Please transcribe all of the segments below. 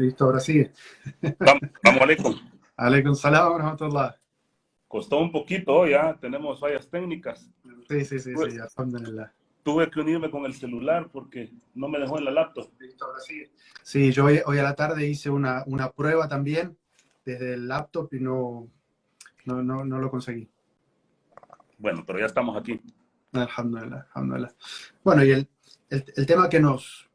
Listo, ahora sí. Vamos, Alecos. Alaikum salam wa rahmatullah. Costó un poquito, ya tenemos fallas técnicas. Sí, sí, sí, Tuve, sí, alhamdulillah. tuve que unirme con el celular porque no me dejó en la laptop. Listo, ahora sí. Sí, yo hoy a la tarde hice una prueba también desde el laptop y no lo conseguí. Bueno, pero ya estamos aquí. Alhamdulillah, alhamdulillah. Bueno, y el tema que nos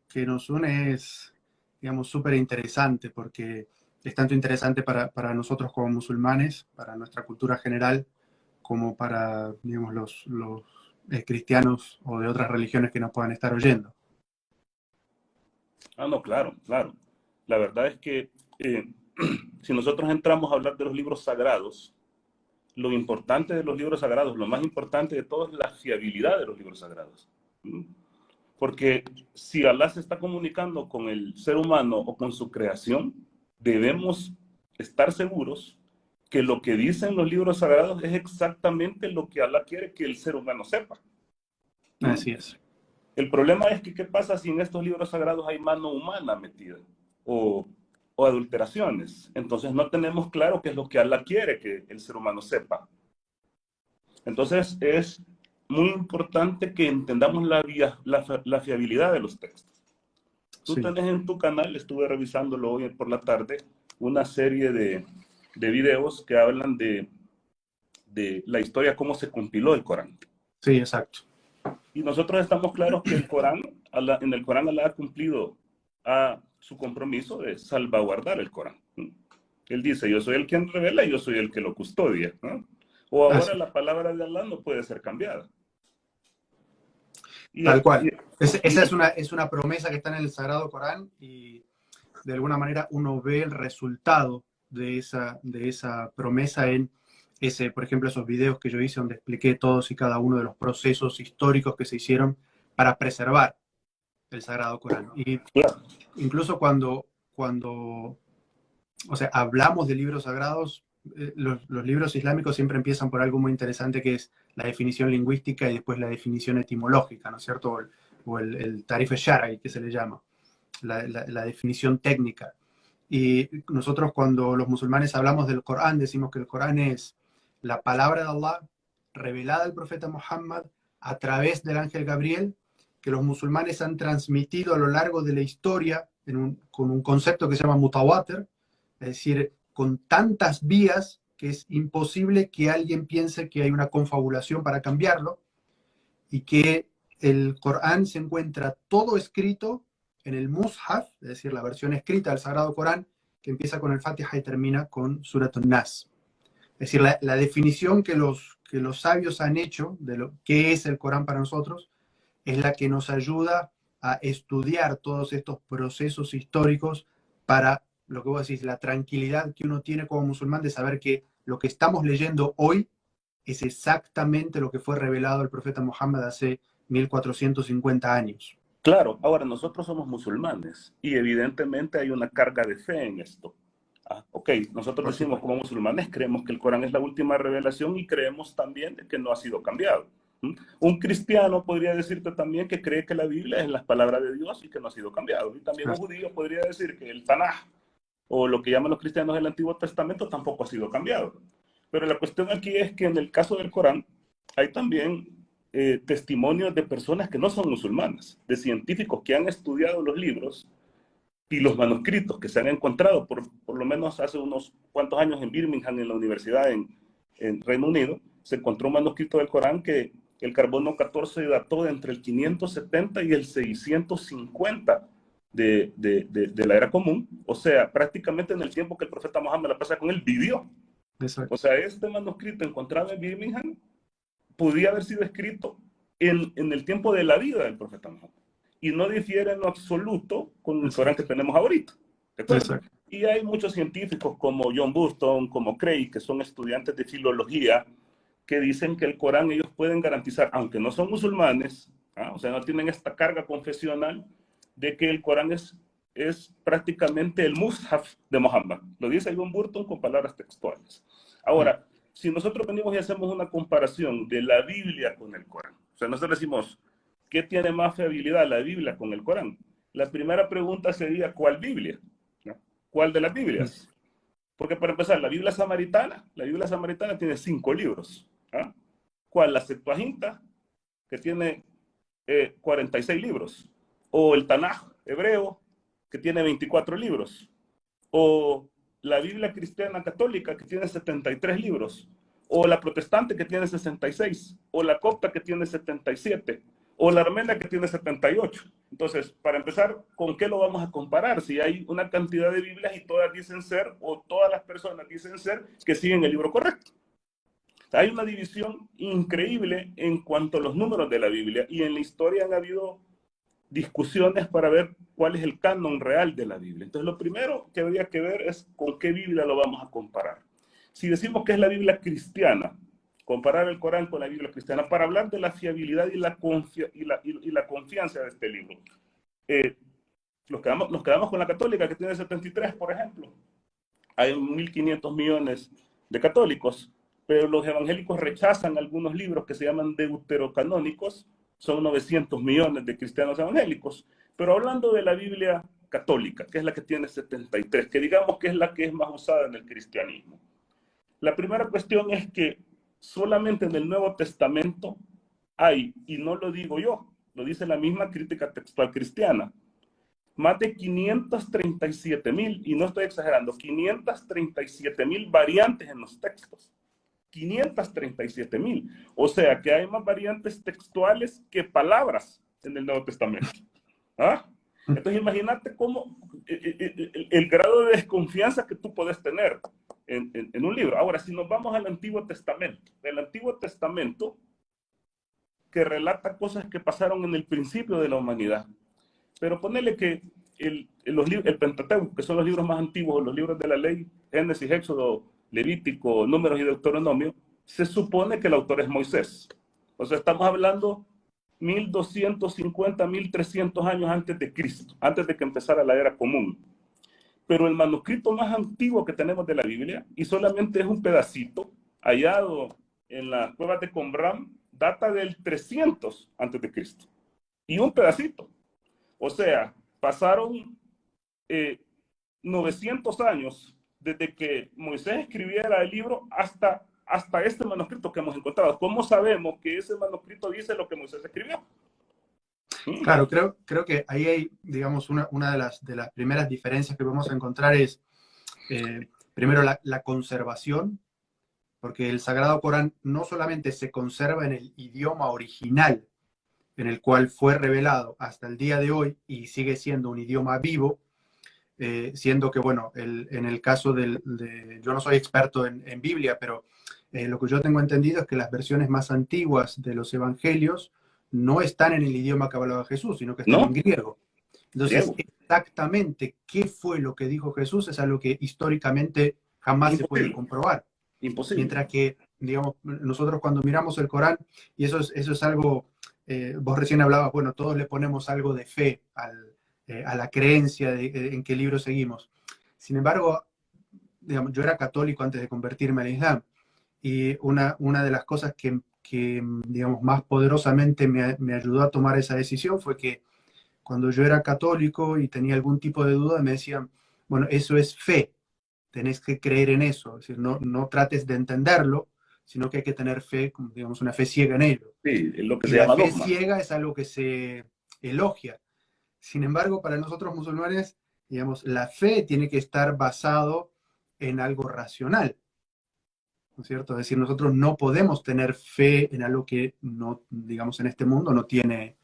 une es, digamos, súper interesante porque es tanto interesante para nosotros como musulmanes, para nuestra cultura general, como para, digamos, los cristianos o de otras religiones que nos puedan estar oyendo. Ah, no, claro, claro. La verdad es que eh, si nosotros entramos a hablar de los libros sagrados, lo importante de los libros sagrados, lo más importante de todo es la fiabilidad de los libros sagrados. ¿Mm? Porque si Allah se está comunicando con el ser humano o con su creación, debemos estar seguros que lo que dicen los libros sagrados es exactamente lo que Allah quiere que el ser humano sepa. ¿Mm? Así es. El problema es que, ¿qué pasa si en estos libros sagrados hay mano humana metida? O, o adulteraciones. Entonces no tenemos claro qué es lo que Allah quiere que el ser humano sepa. Entonces es muy importante que entendamos la fiabilidad de los textos. Tú Sí. tenés en tu canal, estuve revisándolo hoy por la tarde, una serie de videos que hablan de la historia, cómo se compiló el Corán. Sí, exacto. Y nosotros estamos claros que el Corán, en el Corán Allah ha cumplido a su compromiso de salvaguardar el Corán. Él dice, yo soy el quien revela y yo soy el que lo custodia, ¿no? O ahora Así, la palabra de Allah no puede ser cambiada. Y, tal y, cual. Esa y es una promesa que está en el Sagrado Corán y de alguna manera uno ve el resultado de esa promesa en ese, por ejemplo, esos videos que yo hice donde expliqué todos y cada uno de los procesos históricos que se hicieron para preservar el Sagrado Corán. Y claro, incluso cuando o sea, hablamos de libros sagrados, los libros islámicos siempre empiezan por algo muy interesante que es la definición lingüística y después la definición etimológica, ¿no es cierto? O el tarif al-shar'i, que se le llama, la definición técnica. Y nosotros cuando los musulmanes hablamos del Corán, decimos que el Corán es la palabra de Allah revelada al profeta Muhammad a través del ángel Gabriel, que los musulmanes han transmitido a lo largo de la historia con un concepto que se llama mutawatir, es decir, con tantas vías que es imposible que alguien piense que hay una confabulación para cambiarlo, y que el Corán se encuentra todo escrito en el Mus'haf, es decir, la versión escrita del Sagrado Corán, que empieza con el Fatiha y termina con Surat an-Nas. Es decir, la definición que los sabios han hecho de lo que es el Corán para nosotros es la que nos ayuda a estudiar todos estos procesos históricos para, lo que vos decís, la tranquilidad que uno tiene como musulmán de saber que lo que estamos leyendo hoy es exactamente lo que fue revelado al profeta Muhammad hace 1450 años. claro. Ahora, nosotros somos musulmanes y evidentemente hay una carga de fe en esto. Ok, nosotros Por decimos supuesto. como musulmanes, creemos que el Corán es la última revelación y creemos también que no ha sido cambiado. Un cristiano podría decirte también que cree que la Biblia es la palabra de Dios y que no ha sido cambiado. Y también un judío podría decir que el Tanaj, o lo que llaman los cristianos el Antiguo Testamento, tampoco ha sido cambiado. Pero la cuestión aquí es que en el caso del Corán hay también testimonios de personas que no son musulmanas, de científicos que han estudiado los libros y los manuscritos que se han encontrado, por lo menos hace unos cuantos años en Birmingham, en la universidad en Reino Unido, se encontró un manuscrito del Corán que el carbono 14 dató de entre el 570 y el 650 de la era común, o sea, prácticamente en el tiempo que el profeta Muhammad la pasa con él vivió. O Exacto. sea, este manuscrito encontrado en Birmingham podía haber sido escrito en el tiempo de la vida del profeta Muhammad y no difiere en lo absoluto con el Corán que Exacto. tenemos ahorita, ¿de acuerdo? Exacto. Y hay muchos científicos como John Buston, como Craig, que son estudiantes de filología, que dicen que el Corán ellos pueden garantizar, aunque no son musulmanes, o sea, no tienen esta carga confesional, de que el Corán es prácticamente el Mus'haf de Muhammad. Lo dice John Burton con palabras textuales. Ahora, si nosotros venimos y hacemos una comparación de la Biblia con el Corán, o sea, nosotros decimos, ¿qué tiene más fiabilidad, la Biblia con el Corán? La primera pregunta sería, ¿cuál Biblia? ¿No? ¿Cuál de las Biblias? Porque para empezar, la Biblia Samaritana tiene 5 libros. ¿Ah? ¿Cuál? La Septuaginta, que tiene 46 libros. O el Tanaj hebreo, que tiene 24 libros. O la Biblia cristiana católica, que tiene 73 libros. O la protestante, que tiene 66. O la copta, que tiene 77. O la armena, que tiene 78. Entonces, para empezar, ¿con qué lo vamos a comparar? Si hay una cantidad de Biblias y todas dicen ser, o todas las personas dicen ser, que siguen el libro correcto. Hay una división increíble en cuanto a los números de la Biblia, y en la historia han habido discusiones para ver cuál es el canon real de la Biblia. Entonces, lo primero que habría que ver es con qué Biblia lo vamos a comparar. Si decimos que es la Biblia cristiana, comparar el Corán con la Biblia cristiana, para hablar de la fiabilidad y la confianza de este libro. Nos quedamos con la católica, que tiene 73, por ejemplo. Hay 1.500 millones de católicos, pero los evangélicos rechazan algunos libros que se llaman deuterocanónicos. Son 900 millones de cristianos evangélicos. Pero hablando de la Biblia católica, que es la que tiene 73, que digamos que es la que es más usada en el cristianismo. La primera cuestión es que solamente en el Nuevo Testamento hay, y no lo digo yo, lo dice la misma crítica textual cristiana, más de 537,000, y no estoy exagerando, 537,000 variantes en los textos. 537,000. O sea que hay más variantes textuales que palabras en el Nuevo Testamento. ¿Ah? Entonces imagínate cómo el grado de desconfianza que tú puedes tener en un libro. Ahora, si nos vamos al Antiguo Testamento, el Antiguo Testamento que relata cosas que pasaron en el principio de la humanidad, pero ponele que el Pentateuco, que son los libros más antiguos, los libros de la ley, Génesis, Éxodo, Levítico, Números y Deuteronomio, se supone que el autor es Moisés. O sea, estamos hablando 1250, 1300 años antes de Cristo, antes de que empezara la era común. Pero el manuscrito más antiguo que tenemos de la Biblia, y solamente es un pedacito, hallado en las cuevas de Qumran, data del 300 antes de Cristo. Y un pedacito. O sea, pasaron 900 años desde que Moisés escribiera el libro hasta este manuscrito que hemos encontrado. ¿Cómo sabemos que ese manuscrito dice lo que Moisés escribió? Claro, creo que ahí hay, digamos, una de las primeras diferencias que vamos a encontrar es, primero, la conservación, porque el Sagrado Corán no solamente se conserva en el idioma original en el cual fue revelado hasta el día de hoy y sigue siendo un idioma vivo, siendo que, bueno, en el caso yo no soy experto en Biblia, pero lo que yo tengo entendido es que las versiones más antiguas de los evangelios no están en el idioma que hablaba Jesús, sino que están en griego. Entonces, exactamente qué fue lo que dijo Jesús es algo que históricamente jamás se puede comprobar. Imposible. Mientras que, digamos, nosotros cuando miramos el Corán, y eso es algo, vos recién hablabas, bueno, todos le ponemos algo de fe a la creencia en qué libro seguimos. Sin embargo, digamos, yo era católico antes de convertirme al Islam, y una de las cosas que digamos, más poderosamente me ayudó a tomar esa decisión fue que cuando yo era católico y tenía algún tipo de duda, me decían, bueno, eso es fe, tenés que creer en eso, es decir, no trates de entenderlo, sino que hay que tener fe, digamos, una fe ciega en ello. Sí, es lo que y se llama la fe dogma. ciega es algo que se elogia. Sin embargo, para nosotros musulmanes, digamos, la fe tiene que estar basado en algo racional, ¿no es cierto? Es decir, nosotros no podemos tener fe en algo que no, digamos, en este mundo no tiene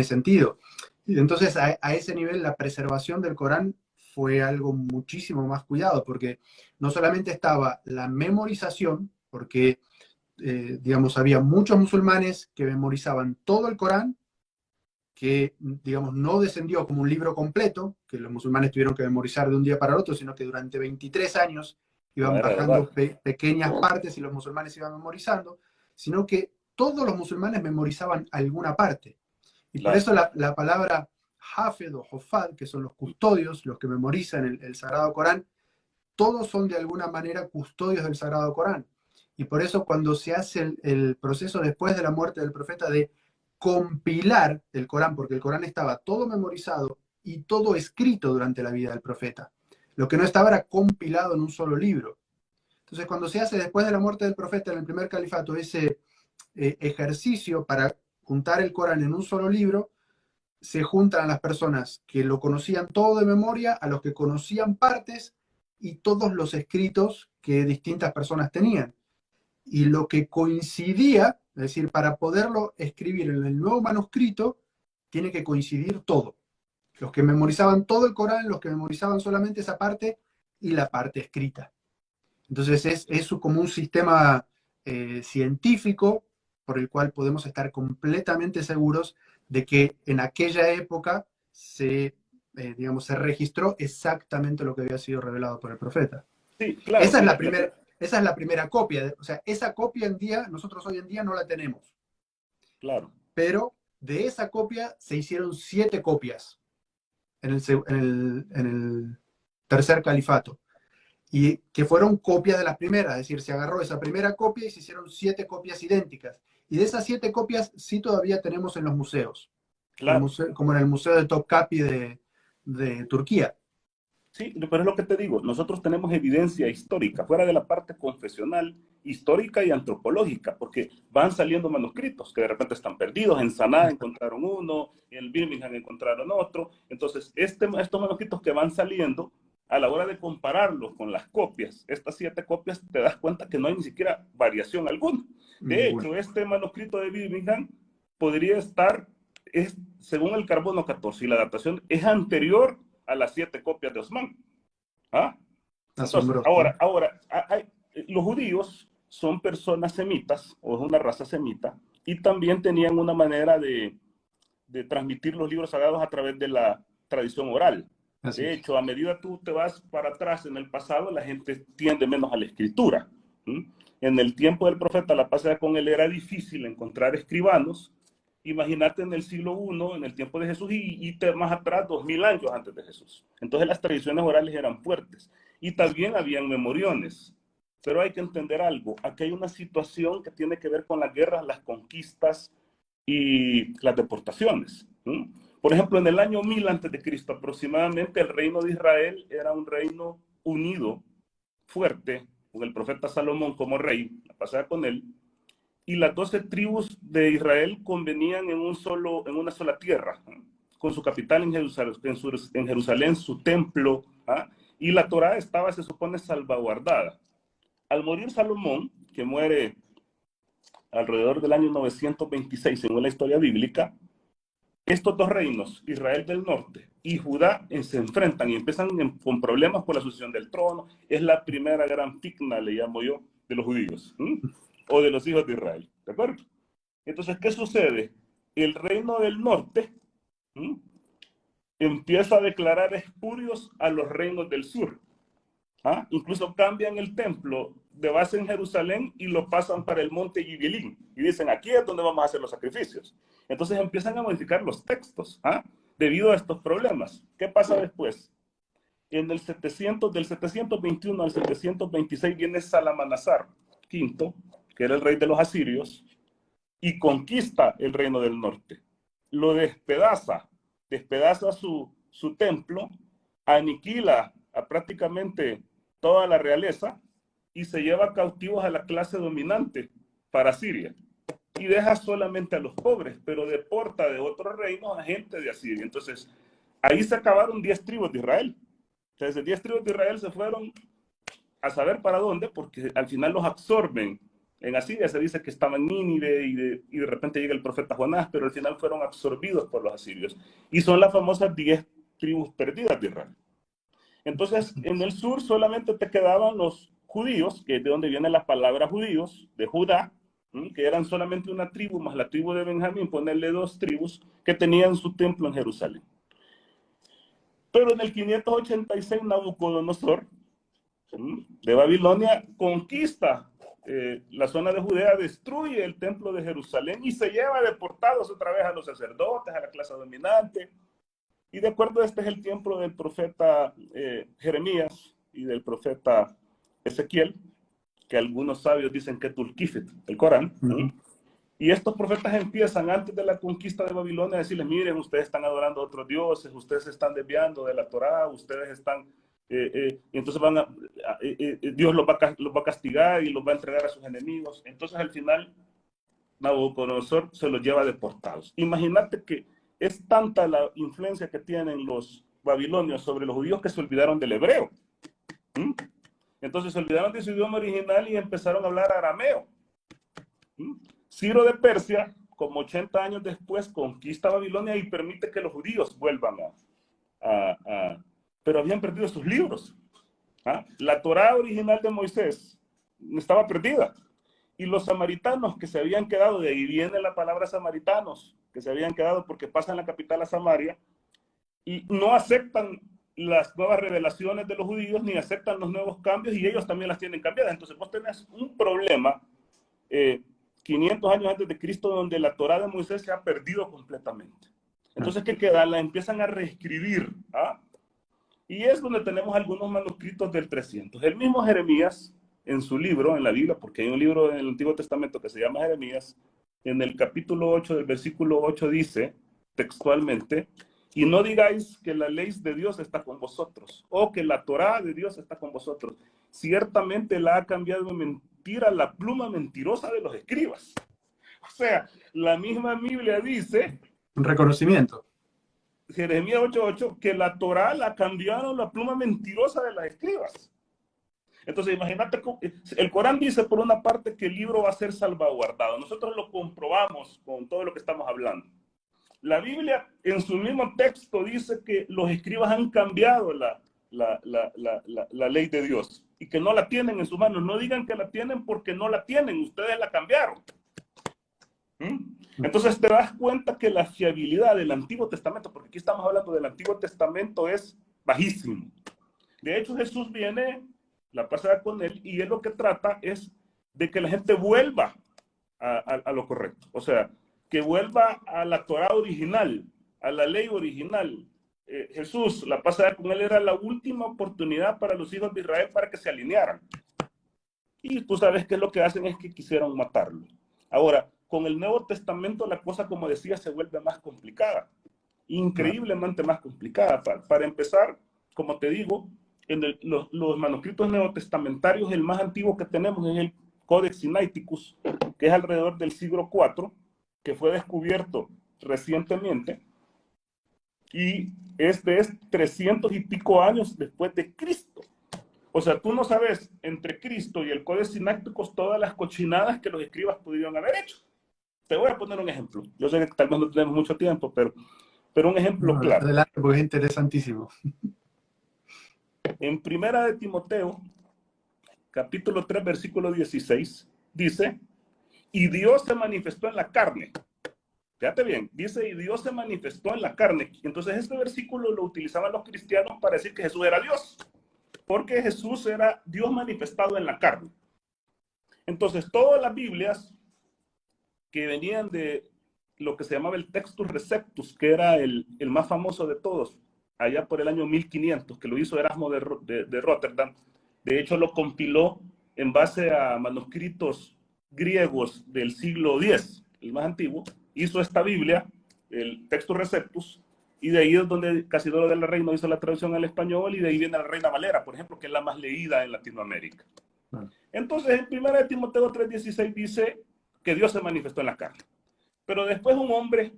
sentido. Y entonces, a ese nivel, la preservación del Corán fue algo muchísimo más cuidado, porque no solamente estaba la memorización, porque, digamos, había muchos musulmanes que memorizaban todo el Corán, que, digamos, no descendió como un libro completo, que los musulmanes tuvieron que memorizar de un día para otro, sino que durante 23 años iban bajando pequeñas partes y los musulmanes iban memorizando, sino que todos los musulmanes memorizaban alguna parte. Y por eso la palabra hafed o hufad, que son los custodios, los que memorizan el Sagrado Corán, todos son de alguna manera custodios del Sagrado Corán. Y por eso cuando se hace el proceso después de la muerte del profeta de compilar el Corán, porque el Corán estaba todo memorizado y todo escrito durante la vida del profeta, Lo que no estaba era compilado en un solo libro. Entonces, cuando se hace después de la muerte del profeta en el primer califato ese ejercicio para juntar el Corán en un solo libro, se juntan a las personas que lo conocían todo de memoria, a los que conocían partes y todos los escritos que distintas personas tenían. Y lo que coincidía, es decir, para poderlo escribir en el nuevo manuscrito, tiene que coincidir todo. Los que memorizaban todo el Corán, los que memorizaban solamente esa parte y la parte escrita. Entonces es como un sistema científico por el cual podemos estar completamente seguros de que en aquella época digamos, se registró exactamente lo que había sido revelado por el profeta. Sí, claro. Esa es la primera copia. O sea, esa copia nosotros hoy en día no la tenemos. Claro. Pero de esa copia se hicieron 7 copias en el tercer califato. Y que fueron copias de las primeras, es decir, se agarró esa primera copia y se hicieron 7 copias idénticas. Y de esas 7 copias sí todavía tenemos en los museos, Claro. como en el Museo de Topkapi de Turquía. Sí, pero es lo que te digo, nosotros tenemos evidencia histórica, fuera de la parte confesional, histórica y antropológica, porque van saliendo manuscritos que de repente están perdidos. En Saná encontraron uno, en Birmingham encontraron otro. Entonces, estos manuscritos que van saliendo, a la hora de compararlos con las copias, estas 7 copias, te das cuenta que no hay ni siquiera variación alguna. De hecho, este manuscrito de Birmingham podría estar, según el carbono 14, y la datación es anterior a las 7 copias de Osman. ¿Ah? Entonces, ahora los judíos son personas semitas, o es una raza semita, y también tenían una manera de transmitir los libros sagrados a través de la tradición oral. De hecho, a medida tú te vas para atrás en el pasado, la gente tiende menos a la escritura. En el tiempo del profeta, la paz sea con él, era difícil encontrar escribanos. Imagínate en el siglo I, en el tiempo de Jesús, y más atrás, 2000 años antes de Jesús. Entonces las tradiciones orales eran fuertes. Y también habían memoriones. Pero hay que entender algo. Aquí hay una situación que tiene que ver con las guerras, las conquistas y las deportaciones. Por ejemplo, en el año 1000 antes de Cristo aproximadamente, el reino de Israel era un reino unido, fuerte, con el profeta Salomón como rey, la pasada con él. Y las 12 tribus de Israel convenían en una sola tierra, con su capital en Jerusalén, su templo, y la Torá estaba, se supone, salvaguardada. Al morir Salomón, que muere alrededor del año 926, según la historia bíblica, estos dos reinos, Israel del norte y Judá, se enfrentan y empiezan con problemas por la sucesión del trono. Es la primera gran fitna, le llamo yo, de los judíos, o de los hijos de Israel, ¿de acuerdo? Entonces, ¿qué sucede? El reino del norte empieza a declarar espurios a los reinos del sur. Incluso cambian el templo de base en Jerusalén y lo pasan para el monte Gibelim. Y dicen, aquí es donde vamos a hacer los sacrificios. Entonces empiezan a modificar los textos, debido a estos problemas. ¿Qué pasa después? Del 721 al 726 viene Salamanasar V, que era el rey de los asirios, y conquista el reino del norte. Lo despedaza su templo, aniquila a prácticamente toda la realeza y se lleva cautivos a la clase dominante para Siria. Y deja solamente a los pobres, pero deporta de otros reinos a gente de Asiria. Entonces, ahí se acabaron 10 tribus de Israel. Entonces, 10 tribus de Israel se fueron a saber para dónde, porque al final los absorben. En Asiria se dice que estaban en Nínive y de repente llega el profeta Jonás, pero al final fueron absorbidos por los asirios. Y son las famosas 10 tribus perdidas de Israel. Entonces, en el sur solamente te quedaban los judíos, que es de donde viene la palabra judíos, de Judá, que eran solamente una tribu, más la tribu de Benjamín, ponerle 2 tribus que tenían su templo en Jerusalén. Pero en el 586 Nabucodonosor, de Babilonia, conquista la zona de Judea, destruye el templo de Jerusalén y se lleva deportados otra vez a los sacerdotes, a la clase dominante. Y de acuerdo, este es el tiempo del profeta Jeremías y del profeta Ezequiel, que algunos sabios dicen que es Tulkifit, el Corán. Y estos profetas empiezan antes de la conquista de Babilonia a decirles, miren, ustedes están adorando a otros dioses, ustedes se están desviando de la Torá, ustedes están y entonces Dios los va a castigar y los va a entregar a sus enemigos. Entonces al final Nabucodonosor se los lleva deportados. Imagínate que es tanta la influencia que tienen los babilonios sobre los judíos que se olvidaron del hebreo. Entonces se olvidaron de su idioma original y empezaron a hablar arameo. Ciro de Persia, como 80 años después, conquista Babilonia y permite que los judíos vuelvan pero habían perdido sus libros. La Torá original de Moisés estaba perdida. Y los samaritanos que se habían quedado, de ahí viene la palabra samaritanos, que se habían quedado porque pasan la capital a Samaria, y no aceptan las nuevas revelaciones de los judíos, ni aceptan los nuevos cambios, y ellos también las tienen cambiadas. Entonces vos tenés un problema 500 años antes de Cristo, donde la Torá de Moisés se ha perdido completamente. Entonces, ¿qué queda? La empiezan a reescribir. Y es donde tenemos algunos manuscritos del 300. El mismo Jeremías, en su libro, en la Biblia, porque hay un libro en el Antiguo Testamento que se llama Jeremías, en el capítulo 8 del versículo 8 dice textualmente: y no digáis que la ley de Dios está con vosotros, o que la Torá de Dios está con vosotros. Ciertamente la ha cambiado en mentira la pluma mentirosa de los escribas. O sea, la misma Biblia dice, un reconocimiento. Jeremías 8:8, que la Torá la cambiaron la pluma mentirosa de las escribas. Entonces, imagínate, el Corán dice por una parte que el libro va a ser salvaguardado. Nosotros lo comprobamos con todo lo que estamos hablando. La Biblia, en su mismo texto, dice que los escribas han cambiado la ley de Dios y que no la tienen en sus manos. No digan que la tienen porque no la tienen, ustedes la cambiaron. Entonces te das cuenta que la fiabilidad del Antiguo Testamento, porque aquí estamos hablando del Antiguo Testamento, es bajísimo. De hecho, Jesús viene, la pasada con él, y él lo que trata es de que la gente vuelva a lo correcto. O sea, que vuelva a la Torá original, a la ley original. Jesús, la pasada con él, era la última oportunidad para los hijos de Israel para que se alinearan. Y tú sabes que lo que hacen es que quisieron matarlo. Ahora, con el Nuevo Testamento la cosa, como decía, se vuelve más complicada. Increíblemente más complicada. Para empezar, como te digo, en los manuscritos neotestamentarios, el más antiguo que tenemos es el Codex Sinaiticus, que es alrededor del siglo IV, que fue descubierto recientemente, y este es 300 y pico años después de Cristo. O sea, tú no sabes, entre Cristo y el Codex Sinaiticus, todas las cochinadas que los escribas pudieron haber hecho. Te voy a poner un ejemplo. Yo sé que tal vez no tenemos mucho tiempo, pero un ejemplo claro. Adelante, porque es interesantísimo. En Primera de Timoteo, capítulo 3, versículo 16, dice: y Dios se manifestó en la carne. Fíjate bien, dice, y Dios se manifestó en la carne. Entonces este versículo lo utilizaban los cristianos para decir que Jesús era Dios, porque Jesús era Dios manifestado en la carne. Entonces todas las Biblias que venían de lo que se llamaba el Textus Receptus, que era el más famoso de todos, allá por el año 1500, que lo hizo Erasmo de Rotterdam. De hecho, lo compiló en base a manuscritos griegos del siglo X, el más antiguo. Hizo esta Biblia, el Textus Receptus, y de ahí es donde Casidoro de la Reina hizo la traducción al español, y de ahí viene la Reina Valera, por ejemplo, que es la más leída en Latinoamérica. Entonces, en 1 Timoteo 3:16 dice que Dios se manifestó en la carne. Pero después un hombre,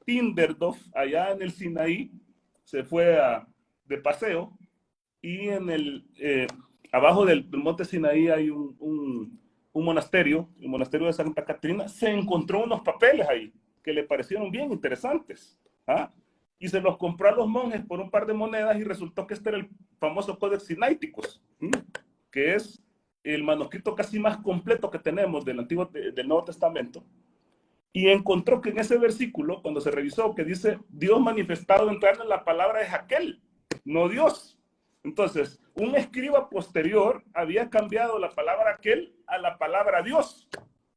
Tinderdorf, allá en el Sinaí, se fue de paseo, y abajo del monte Sinaí hay un monasterio, el monasterio de Santa Catrina. Se encontró unos papeles ahí que le parecieron bien interesantes, y se los compró a los monjes por un par de monedas, y resultó que este era el famoso Codex Sinaiticus, que es el manuscrito casi más completo que tenemos del Nuevo Testamento. Y encontró que en ese versículo, cuando se revisó, que dice Dios manifestado en carne, la palabra es aquel, no Dios. Entonces, un escriba posterior había cambiado la palabra aquel a la palabra Dios.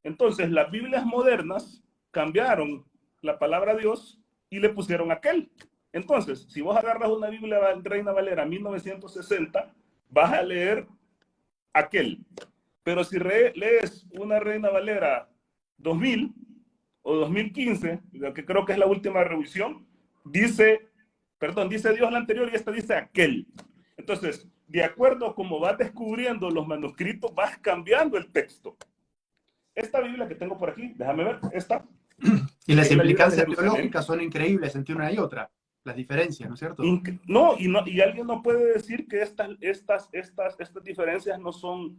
Entonces, las Biblias modernas cambiaron la palabra Dios y le pusieron aquel. Entonces, si vos agarras una Biblia Reina Valera 1960, vas a leer aquel. Pero si lees una Reina Valera 2000 o 2015, que creo que es la última revisión, dice Dios la anterior, y esta dice aquel. Entonces, de acuerdo a cómo vas descubriendo los manuscritos, vas cambiando el texto. Esta Biblia que tengo por aquí, déjame ver, esta. Y las Es la Biblia de implicancias Jerusalén. teológicas son increíbles entre una y otra, las diferencias, ¿no es cierto? No, y alguien no puede decir que estas diferencias no son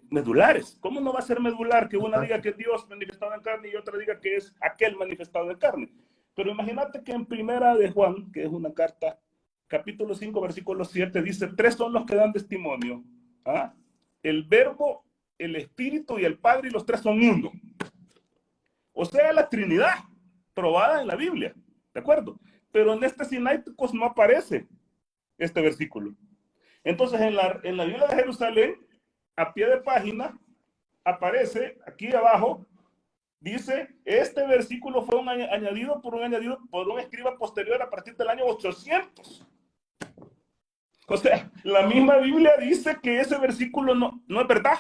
medulares. ¿Cómo no va a ser medular que una diga que es Dios manifestado en carne y otra diga que es aquel manifestado en carne? Pero imagínate que en Primera de Juan, que es una carta, capítulo 5, versículo 7, dice, 3 son los que dan testimonio. ¿Ah? El Verbo, el Espíritu y el Padre, y los 3 son uno. O sea, la Trinidad, probada en la Biblia. ¿De acuerdo? Pero en este Sinaiticos no aparece este versículo. Entonces, en la Biblia de Jerusalén, a pie de página, aparece aquí abajo, dice, este versículo fue añadido por un escriba posterior a partir del año 800. O sea, la misma Biblia dice que ese versículo no es verdad.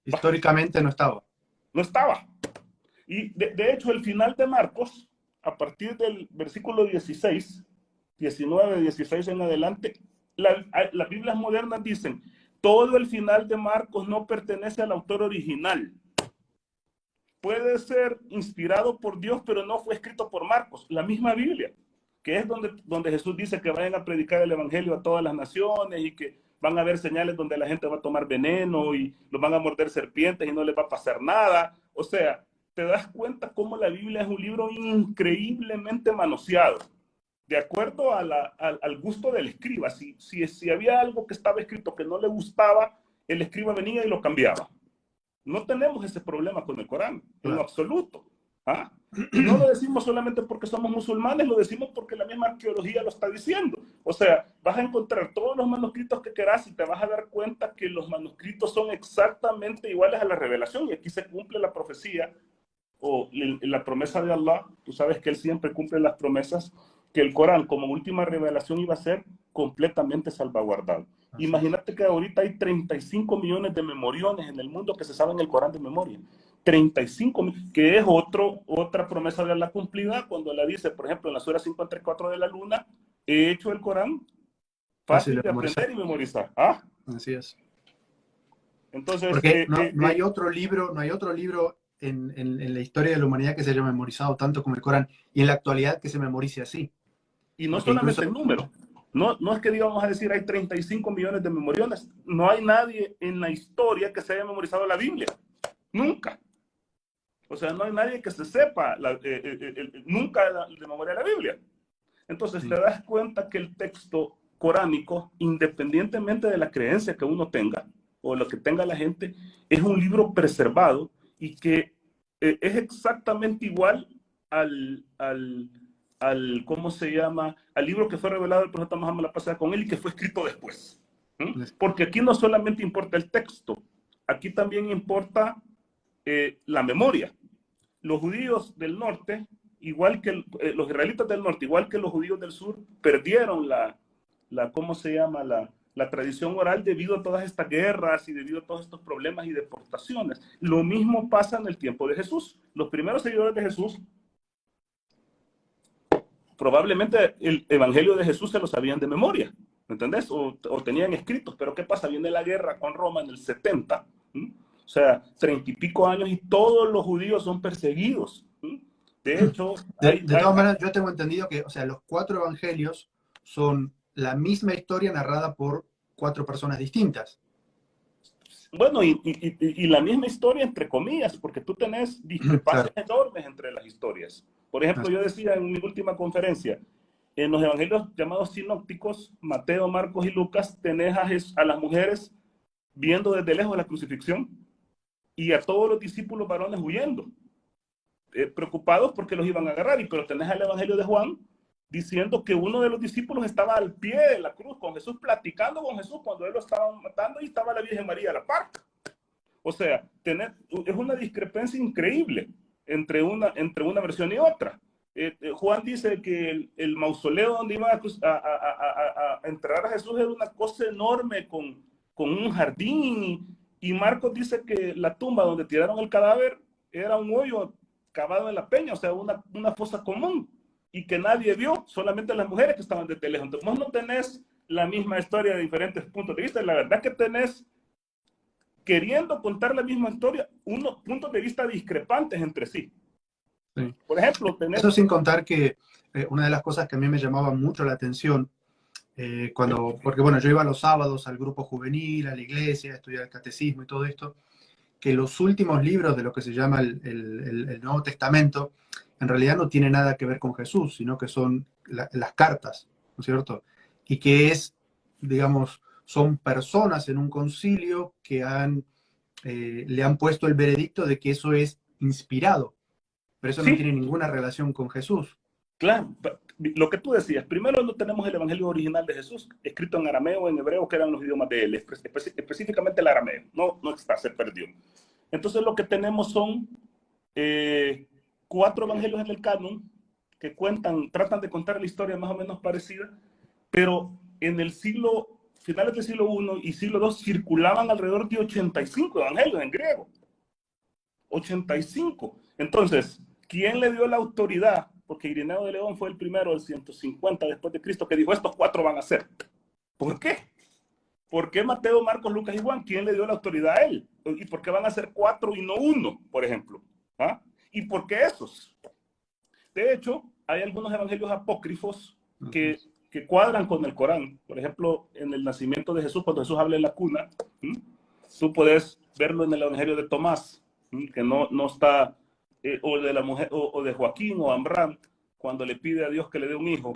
Históricamente no estaba. No estaba. Y de hecho, el final de Marcos, a partir del versículo 16, 19, 16 en adelante, las Biblias modernas dicen, todo el final de Marcos no pertenece al autor original. Puede ser inspirado por Dios, pero no fue escrito por Marcos. La misma Biblia, que es donde Jesús dice que vayan a predicar el evangelio a todas las naciones y que van a haber señales donde la gente va a tomar veneno y los van a morder serpientes y no les va a pasar nada. O sea, te das cuenta cómo la Biblia es un libro increíblemente manoseado, de acuerdo al gusto del escriba. Si había algo que estaba escrito que no le gustaba, el escriba venía y lo cambiaba. No tenemos ese problema con el Corán, en lo absoluto. ¿Ah? Y no lo decimos solamente porque somos musulmanes, lo decimos porque la misma arqueología lo está diciendo. O sea, vas a encontrar todos los manuscritos que quieras y te vas a dar cuenta que los manuscritos son exactamente iguales a la revelación. Y aquí se cumple la profecía o la promesa de Allah. Tú sabes que Él siempre cumple las promesas, que el Corán como última revelación iba a ser completamente salvaguardado. Imagínate que ahorita hay 35 millones de memoriones en el mundo que se saben el Corán de memoria. 35, que es otra promesa de Allah cumplida cuando la dice, por ejemplo, en la sura 54 de la Luna, he hecho el Corán fácil de aprender y memorizar. ¿Ah? Así es. Entonces, porque no hay otro libro en la historia de la humanidad que se haya memorizado tanto como el Corán, y en la actualidad que se memorice así. Y no solamente el número. No es que digamos a decir hay 35 millones de memoriones. No hay nadie en la historia que se haya memorizado la Biblia. Nunca. O sea, no hay nadie que se sepa nunca de memoria la Biblia. Entonces te das cuenta que el texto coránico, independientemente de la creencia que uno tenga o lo que tenga la gente, es un libro preservado y que es exactamente igual ¿cómo se llama? Al libro que fue revelado el profeta Muhammad, la pasada con él, y que fue escrito después. Porque aquí no solamente importa el texto, aquí también importa la memoria. Los judíos del norte, igual que los israelitas del norte, igual que los judíos del sur, perdieron ¿cómo se llama? La tradición oral debido a todas estas guerras y debido a todos estos problemas y deportaciones. Lo mismo pasa en el tiempo de Jesús. Los primeros seguidores de Jesús, probablemente el evangelio de Jesús se lo sabían de memoria, ¿me entendés? O tenían escritos, pero ¿qué pasa? Viene la guerra con Roma en el 70, o sea, 30 y pico años, y todos los judíos son perseguidos. De hecho... De todas maneras, yo tengo entendido que, o sea, los 4 evangelios son la misma historia narrada por 4 personas distintas. Bueno, y la misma historia entre comillas, porque tú tenés discrepancias enormes entre las historias. Por ejemplo, yo decía en mi última conferencia, en los evangelios llamados sinópticos, Mateo, Marcos y Lucas, tenés a las mujeres viendo desde lejos la crucifixión y a todos los discípulos varones huyendo, preocupados porque los iban a agarrar. Pero tenés el evangelio de Juan diciendo que uno de los discípulos estaba al pie de la cruz con Jesús, platicando con Jesús cuando él lo estaba matando, y estaba la Virgen María a la par. O sea, es una discrepancia increíble entre una versión y otra. Juan dice que el mausoleo donde iban a enterrar a Jesús era una cosa enorme con un jardín, y Marcos dice que la tumba donde tiraron el cadáver era un hoyo cavado en la peña, o sea, una fosa común, y que nadie vio, solamente las mujeres que estaban desde lejos. Entonces, vos no tenés la misma historia de diferentes puntos de vista. La verdad que tenés, queriendo contar la misma historia, unos puntos de vista discrepantes entre sí. Sí. Por ejemplo, tenés... Eso sin contar que una de las cosas que a mí me llamaba mucho la atención, porque bueno, yo iba los sábados al grupo juvenil, a la iglesia, a estudiar el catecismo y todo esto, que los últimos libros de lo que se llama el Nuevo Testamento, en realidad no tiene nada que ver con Jesús, sino que son las cartas, ¿no es cierto? Y que digamos, son personas en un concilio que le han puesto el veredicto de que eso es inspirado, pero eso no Sí, tiene ninguna relación con Jesús. claro, lo que tú decías, primero no tenemos el Evangelio original de Jesús, escrito en arameo o en hebreo, que eran los idiomas de él, específicamente el arameo, no está, se perdió. Entonces lo que tenemos son 4 evangelios en el canon que tratan de contar la historia más o menos parecida, pero en el finales del siglo I y siglo II circulaban alrededor de 85 evangelios en griego. 85. Entonces, ¿quién le dio la autoridad? Porque Ireneo de León fue el primero del 150 después de Cristo que dijo, estos 4 van a ser. ¿Por qué? ¿Por qué Mateo, Marcos, Lucas y Juan? ¿Quién le dio la autoridad a él? ¿Y por qué van a ser 4 y no 1, por ejemplo? ¿Ah? ¿Y por qué esos? De hecho, hay algunos evangelios apócrifos que cuadran con el Corán. Por ejemplo, en el nacimiento de Jesús, cuando Jesús habla en la cuna, tú puedes verlo en el evangelio de Tomás, que no está, o de la mujer, o de Joaquín o Amram, cuando le pide a Dios que le dé un hijo,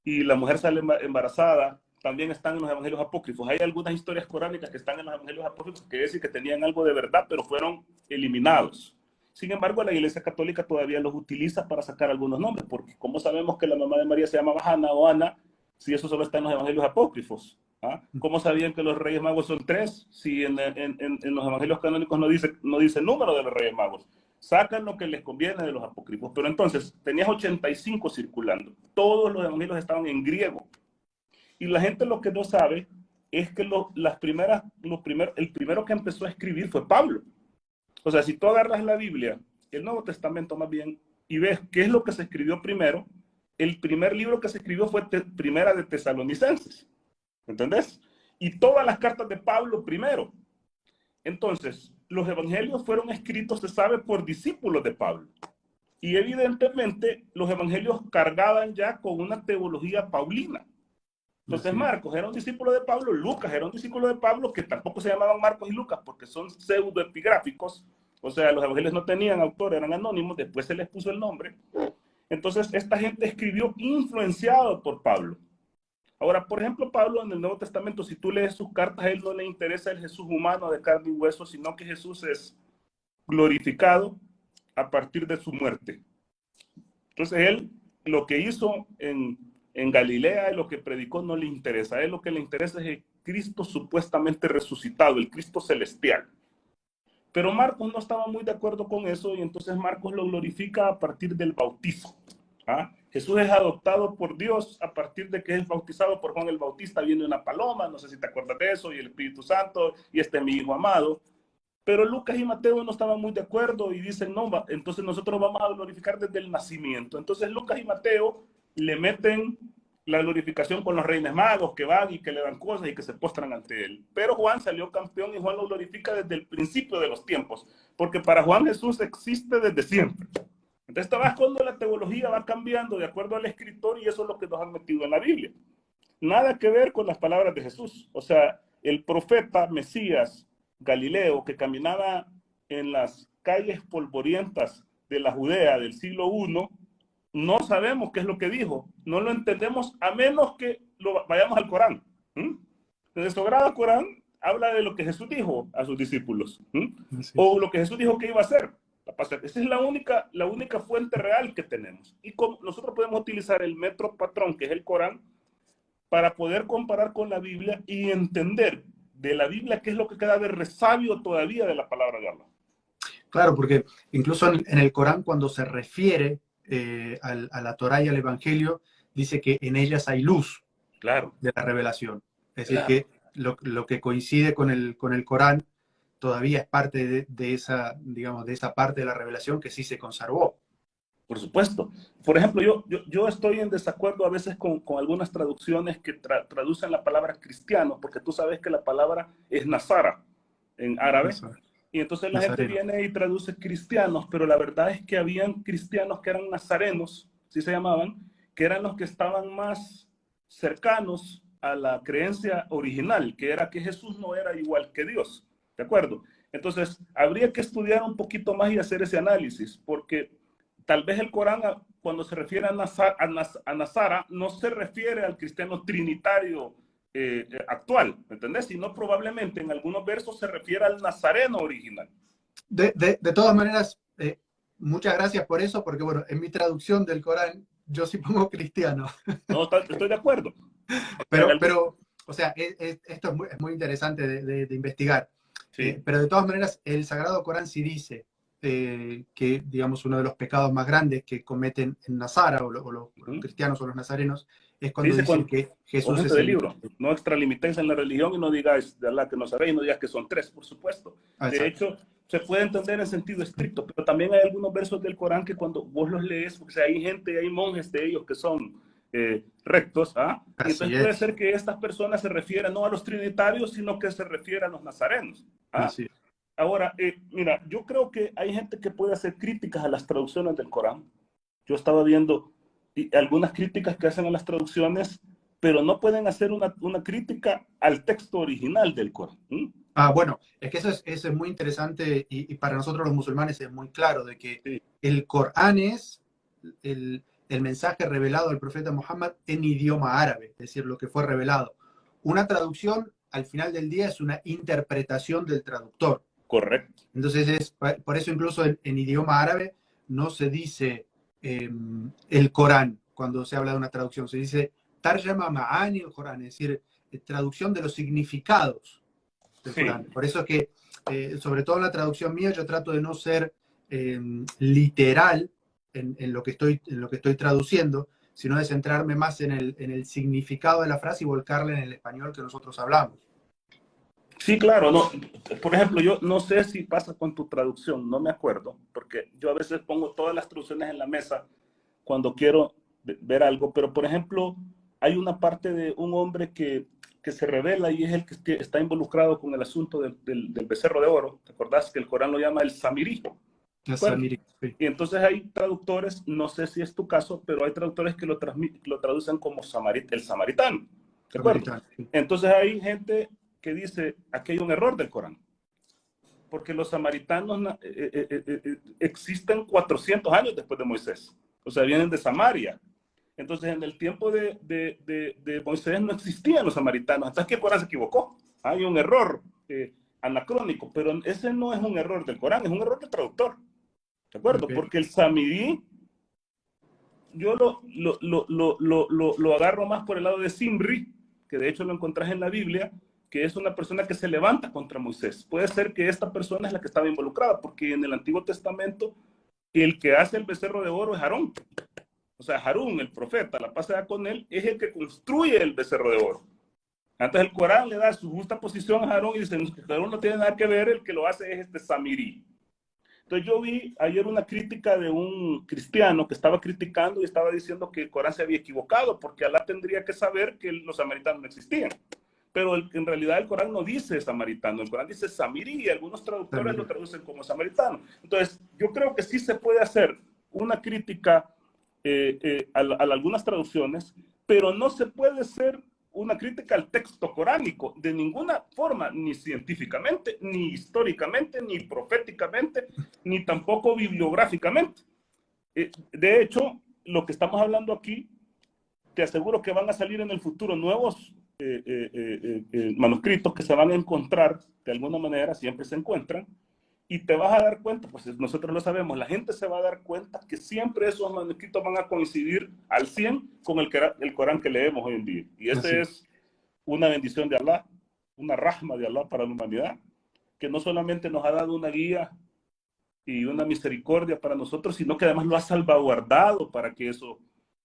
y la mujer sale embarazada, también están en los evangelios apócrifos. Hay algunas historias coránicas que están en los evangelios apócrifos que dicen que tenían algo de verdad, pero fueron eliminados. Sin embargo, la Iglesia Católica todavía los utiliza para sacar algunos nombres, porque ¿cómo sabemos que la mamá de María se llamaba Ana o Ana si eso solo está en los evangelios apócrifos? ¿Ah? ¿Cómo sabían que los Reyes Magos son 3 si en los evangelios canónicos no dice el número de los Reyes Magos? Sacan lo que les conviene de los apócrifos. Pero entonces, tenías 85 circulando. Todos los evangelios estaban en griego. Y la gente lo que no sabe es que el primero que empezó a escribir fue Pablo. O sea, si tú agarras la Biblia, el Nuevo Testamento más bien, y ves qué es lo que se escribió primero, el primer libro que se escribió fue Primera de Tesalonicenses. ¿Entendés? Y todas las cartas de Pablo primero. Entonces, los evangelios fueron escritos, se sabe, por discípulos de Pablo. Y evidentemente, los evangelios cargaban ya con una teología paulina. Entonces, Marcos era un discípulo de Pablo, Lucas era un discípulo de Pablo, que tampoco se llamaban Marcos y Lucas porque son pseudoepigráficos. O sea, los evangelios no tenían autor, eran anónimos, después se les puso el nombre. Entonces, esta gente escribió influenciado por Pablo. Ahora, por ejemplo, Pablo en el Nuevo Testamento, si tú lees sus cartas, a él no le interesa el Jesús humano de carne y hueso, sino que Jesús es glorificado a partir de su muerte. Entonces, él lo que hizo en Galilea y lo que predicó no le interesa. A él lo que le interesa es el Cristo supuestamente resucitado, el Cristo celestial. Pero Marcos no estaba muy de acuerdo con eso y entonces Marcos lo glorifica a partir del bautizo. ¿Ah? Jesús es adoptado por Dios a partir de que es bautizado por Juan el Bautista, viene una paloma, no sé si te acuerdas de eso, y el Espíritu Santo, y este es mi hijo amado. Pero Lucas y Mateo no estaban muy de acuerdo y dicen, no, entonces nosotros vamos a glorificar desde el nacimiento. Entonces Lucas y Mateo le meten la glorificación con los reyes magos que van y que le dan cosas y que se postran ante él. Pero Juan salió campeón y Juan lo glorifica desde el principio de los tiempos, porque para Juan Jesús existe desde siempre. Entonces, esta vez cuando la teología va cambiando de acuerdo al escritor y eso es lo que nos han metido en la Biblia. Nada que ver con las palabras de Jesús. O sea, el profeta Mesías Galileo que caminaba en las calles polvorientas de la Judea del siglo I, no sabemos qué es lo que dijo. No lo entendemos a menos que vayamos al Corán. En el Sagrado Corán habla de lo que Jesús dijo a sus discípulos. O lo que Jesús dijo que iba a hacer. Esa es la única fuente real que tenemos. Y nosotros podemos utilizar el metro patrón, que es el Corán, para poder comparar con la Biblia y entender de la Biblia qué es lo que queda de resabio todavía de la palabra de Allah. Claro, porque incluso en el Corán, cuando se refiere a la Torá y al Evangelio, dice que en ellas hay luz, claro, de la revelación. Es claro, decir, que lo que coincide con el Corán todavía es parte de esa, digamos, de esa parte de la revelación que sí se conservó. Por supuesto. Por ejemplo, yo estoy en desacuerdo a veces con algunas traducciones que traducen la palabra cristiano, porque tú sabes que la palabra es Nazara en árabe, y entonces la gente viene y traduce cristianos, pero la verdad es que habían cristianos que eran nazarenos, así se llamaban, que eran los que estaban más cercanos a la creencia original, que era que Jesús no era igual que Dios, ¿de acuerdo? Entonces, habría que estudiar un poquito más y hacer ese análisis, porque tal vez el Corán, cuando se refiere a Nazara, no se refiere al cristiano trinitario actual, ¿me entendés? Sino probablemente en algunos versos se refiere al nazareno original. De todas maneras, muchas gracias por eso, porque bueno, en mi traducción del Corán yo sí pongo cristiano. No, estoy de acuerdo. Pero o sea, esto es muy interesante de investigar. Sí. Pero de todas maneras, el Sagrado Corán sí dice que, digamos, uno de los pecados más grandes que cometen en Nazara, o los cristianos o los nazarenos, es cuando dicen que Jesús es el libro. No extralimitéis en la religión y no digáis de Allah que no sabéis, no digas que son tres, por supuesto. De hecho, se puede entender en sentido estricto, pero también hay algunos versos del Corán que cuando vos los lees, o sea, hay gente, hay monjes de ellos que son rectos, ¿ah? Y entonces puede ser que estas personas se refieran no a los trinitarios, sino que se refieran a los nazarenos. ¿Ah? Ahora, mira, yo creo que hay gente que puede hacer críticas a las traducciones del Corán. Yo estaba viendo algunas críticas que hacen a las traducciones, pero no pueden hacer una crítica al texto original del Corán. Bueno, es que eso es muy interesante y para nosotros los musulmanes es muy claro de que el Corán es el mensaje revelado al profeta Muhammad en idioma árabe, es decir, lo que fue revelado. Una traducción, al final del día, es una interpretación del traductor. Correcto. Entonces, por eso incluso en idioma árabe no se dice el Corán cuando se habla de una traducción, se dice Tarjama Ma'ani el Corán, es decir, traducción de los significados del Corán. Por eso es que, sobre todo en la traducción mía, yo trato de no ser literal en lo que estoy traduciendo, sino de centrarme más en el significado de la frase y volcarla en el español que nosotros hablamos. Sí, claro. No, por ejemplo, yo no sé si pasa con tu traducción, no me acuerdo, porque yo a veces pongo todas las traducciones en la mesa cuando quiero ver algo, pero por ejemplo, hay una parte de un hombre que se revela y es el que está involucrado con el asunto del becerro de oro. ¿Te acordás que el Corán lo llama el Samirí? Sí. Y entonces hay traductores, no sé si es tu caso, pero hay traductores que lo traducen como el samaritano. ¿De acuerdo? Sí. Entonces hay gente que dice, aquí hay un error del Corán. Porque los samaritanos existen 400 años después de Moisés. O sea, vienen de Samaria. Entonces, en el tiempo de Moisés no existían los samaritanos. Hasta que el Corán se equivocó. Hay un error anacrónico, pero ese no es un error del Corán, es un error del traductor. ¿De acuerdo? Okay. Porque el Samirí, yo lo agarro más por el lado de Simri, que de hecho lo encontrás en la Biblia, que es una persona que se levanta contra Moisés. Puede ser que esta persona es la que estaba involucrada, porque en el Antiguo Testamento el que hace el becerro de oro es Aarón. O sea, Harún, el profeta, la paz sea con él, es el que construye el becerro de oro. Entonces el Corán le da su justa posición a Harún y dice que Harún no tiene nada que ver, el que lo hace es este Samirí. Entonces yo vi ayer una crítica de un cristiano que estaba criticando y estaba diciendo que el Corán se había equivocado porque Alá tendría que saber que los samaritanos no existían. Pero en realidad el Corán no dice samaritano, el Corán dice Samirí y algunos traductores lo traducen como samaritano. Entonces yo creo que sí se puede hacer una crítica a algunas traducciones, pero no se puede hacer una crítica al texto coránico de ninguna forma, ni científicamente, ni históricamente, ni proféticamente, ni tampoco bibliográficamente. De hecho, lo que estamos hablando aquí, te aseguro que van a salir en el futuro nuevos manuscritos que se van a encontrar, de alguna manera, siempre se encuentran, y te vas a dar cuenta, pues nosotros lo sabemos, la gente se va a dar cuenta que siempre esos manuscritos van a coincidir al 100 con el Corán que leemos hoy en día. Y esa es una bendición de Allah, una rahma de Allah para la humanidad, que no solamente nos ha dado una guía y una misericordia para nosotros, sino que además lo ha salvaguardado para que eso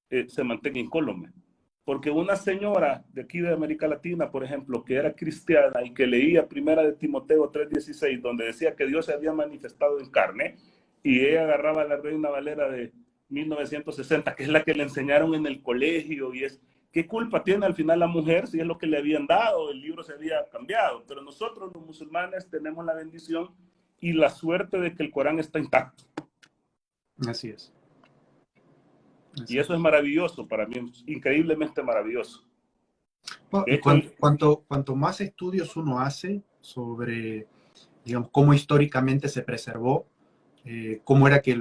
se mantenga incólume. Porque una señora de aquí de América Latina, por ejemplo, que era cristiana y que leía Primera de Timoteo 3:16, donde decía que Dios se había manifestado en carne, y ella agarraba la Reina Valera de 1960, que es la que le enseñaron en el colegio, y es, ¿qué culpa tiene al final la mujer si es lo que le habían dado? El libro se había cambiado, pero nosotros los musulmanes tenemos la bendición y la suerte de que el Corán está intacto. Así es. Y eso es maravilloso para mí, increíblemente maravilloso. Bueno, y cuanto más estudios uno hace sobre, digamos, cómo históricamente se preservó, cómo era que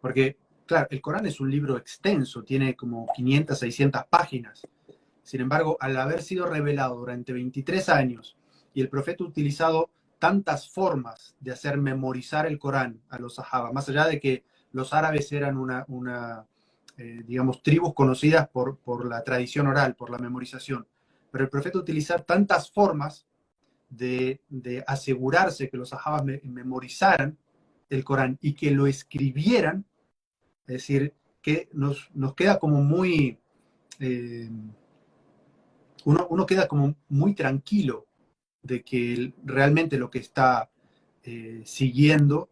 porque, claro, el Corán es un libro extenso, tiene como 500, 600 páginas. Sin embargo, al haber sido revelado durante 23 años y el profeta ha utilizado tantas formas de hacer memorizar el Corán a los sahaba, más allá de que los árabes eran digamos, tribus conocidas por la tradición oral, por la memorización, pero el profeta utilizar tantas formas de asegurarse que los sahabas memorizaran el Corán y que lo escribieran, es decir, que nos queda como muy... uno queda como muy tranquilo de que realmente lo que está siguiendo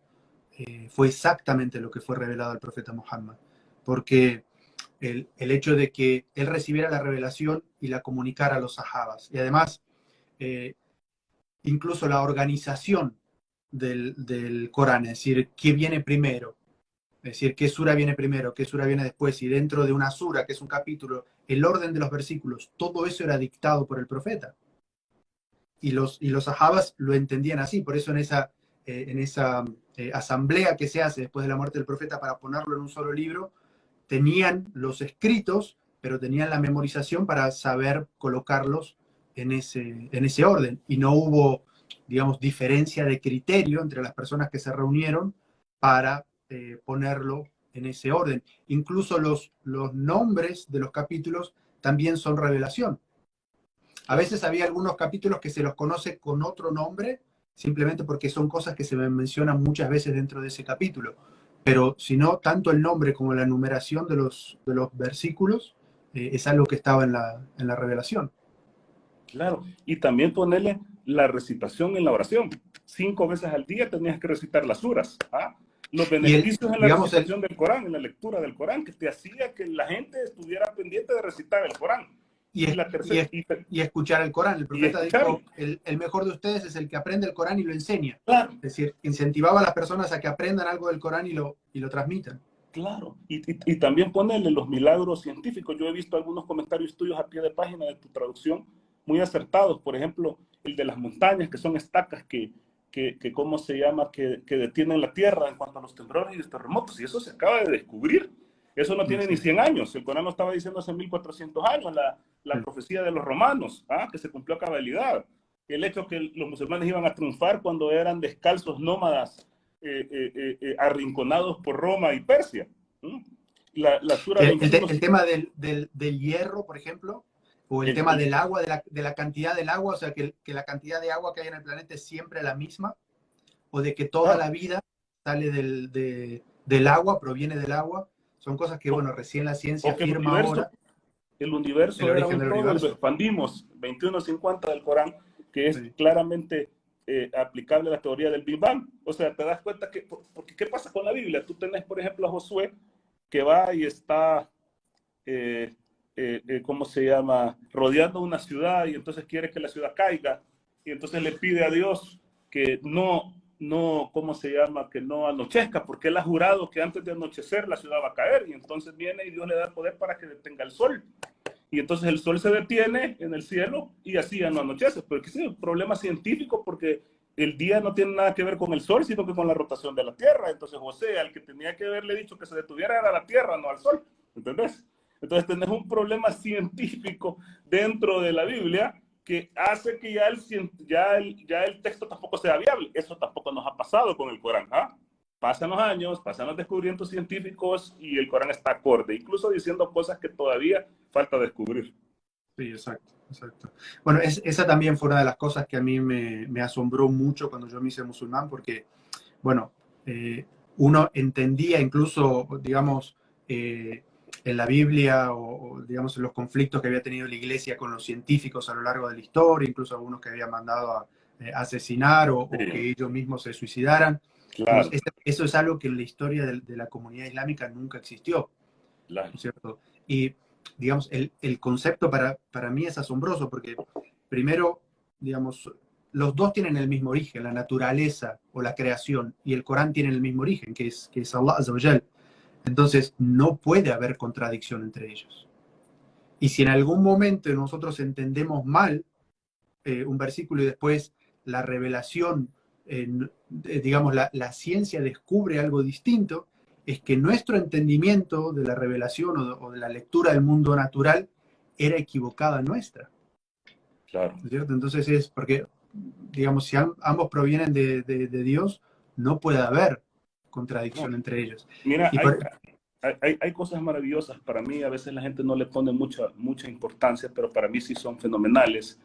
fue exactamente lo que fue revelado al profeta Muhammad. Porque el hecho de que él recibiera la revelación y la comunicara a los sahabas. Y además, incluso la organización del Corán, es decir, qué viene primero, es decir, qué sura viene primero, qué sura viene después, y dentro de una sura, que es un capítulo, el orden de los versículos, todo eso era dictado por el profeta. Y los sahabas lo entendían así, por eso en esa asamblea que se hace después de la muerte del profeta para ponerlo en un solo libro, tenían los escritos, pero tenían la memorización para saber colocarlos en ese orden. Y no hubo, digamos, diferencia de criterio entre las personas que se reunieron para ponerlo en ese orden. Incluso los nombres de los capítulos también son revelación. A veces había algunos capítulos que se los conoce con otro nombre, simplemente porque son cosas que se mencionan muchas veces dentro de ese capítulo. Pero si no, tanto el nombre como la numeración de los versículos es algo que estaba en la revelación. Claro, y también ponerle la recitación en la oración. 5 veces al día tenías que recitar las suras. ¿Ah? Los beneficios en la recitación del Corán, en la lectura del Corán, que te hacía que la gente estuviera pendiente de recitar el Corán. Y escuchar el Corán. El profeta dijo, el mejor de ustedes es el que aprende el Corán y lo enseña. Claro. Es decir, incentivaba a las personas a que aprendan algo del Corán y lo transmitan. Claro, y también ponerle los milagros científicos. Yo he visto algunos comentarios tuyos a pie de página de tu traducción muy acertados. Por ejemplo, el de las montañas, que son estacas que ¿cómo se llama? Que detienen la tierra en cuanto a los temblores y los terremotos. Y eso se acaba de descubrir. Eso no tiene ni 100 años. El Corán lo estaba diciendo hace 1400 años, la profecía de los romanos, que se cumplió a cabalidad. El hecho que los musulmanes iban a triunfar cuando eran descalzos nómadas arrinconados por Roma y Persia. La sura el tema del hierro, por ejemplo, o el tema del agua, de la cantidad del agua, o sea, que la cantidad de agua que hay en el planeta es siempre la misma, o de que toda la vida sale del agua, proviene del agua. Son cosas que, bueno, recién la ciencia afirma ahora. El universo era un todo, lo expandimos, 2150 del Corán, que es claramente aplicable a la teoría del Big Bang. O sea, te das cuenta que, porque ¿qué pasa con la Biblia? Tú tenés, por ejemplo, a Josué, que va y está, ¿cómo se llama? Rodeando una ciudad, y entonces quiere que la ciudad caiga, y entonces le pide a Dios que no, ¿cómo se llama? Que no anochezca, porque él ha jurado que antes de anochecer la ciudad va a caer, y entonces viene y Dios le da el poder para que detenga el sol. Y entonces el sol se detiene en el cielo y así ya no anochece. Pero que es un problema científico porque el día no tiene nada que ver con el sol, sino que con la rotación de la Tierra. Entonces José, al que tenía que haberle dicho que se detuviera era la Tierra, no al sol. ¿Entendés? Entonces tenés un problema científico dentro de la Biblia que hace que ya el texto tampoco sea viable. Eso tampoco nos ha pasado con el Corán. Pasan los años, pasan los descubrimientos científicos y el Corán está acorde, incluso diciendo cosas que todavía falta descubrir. Sí, exacto. Bueno, esa también fue una de las cosas que a mí me asombró mucho cuando yo me hice musulmán, porque, bueno, uno entendía incluso, digamos, en la Biblia o, digamos, en los conflictos que había tenido la Iglesia con los científicos a lo largo de la historia, incluso algunos que habían mandado asesinar o Sí, que ellos mismos se suicidaran. Digamos, claro, eso es algo que en la historia de la comunidad islámica nunca existió, ¿no claro. es cierto? Y, digamos, el concepto para mí es asombroso porque, primero, digamos, los dos tienen el mismo origen, la naturaleza o la creación, y el Corán tiene el mismo origen, que es Allah Azza wa Jal. Entonces, no puede haber contradicción entre ellos. Y si en algún momento nosotros entendemos mal un versículo y después la revelación, digamos, la ciencia descubre algo distinto, es que nuestro entendimiento de la revelación o de la lectura del mundo natural era equivocada nuestra, Claro. ¿no es cierto? Entonces es porque, digamos, si ambos provienen de Dios, no puede haber No, contradicción entre ellos. mira, Y por, hay cosas maravillosas. Para mí, a veces la gente no le pone mucha importancia, pero para mí sí son fenomenales.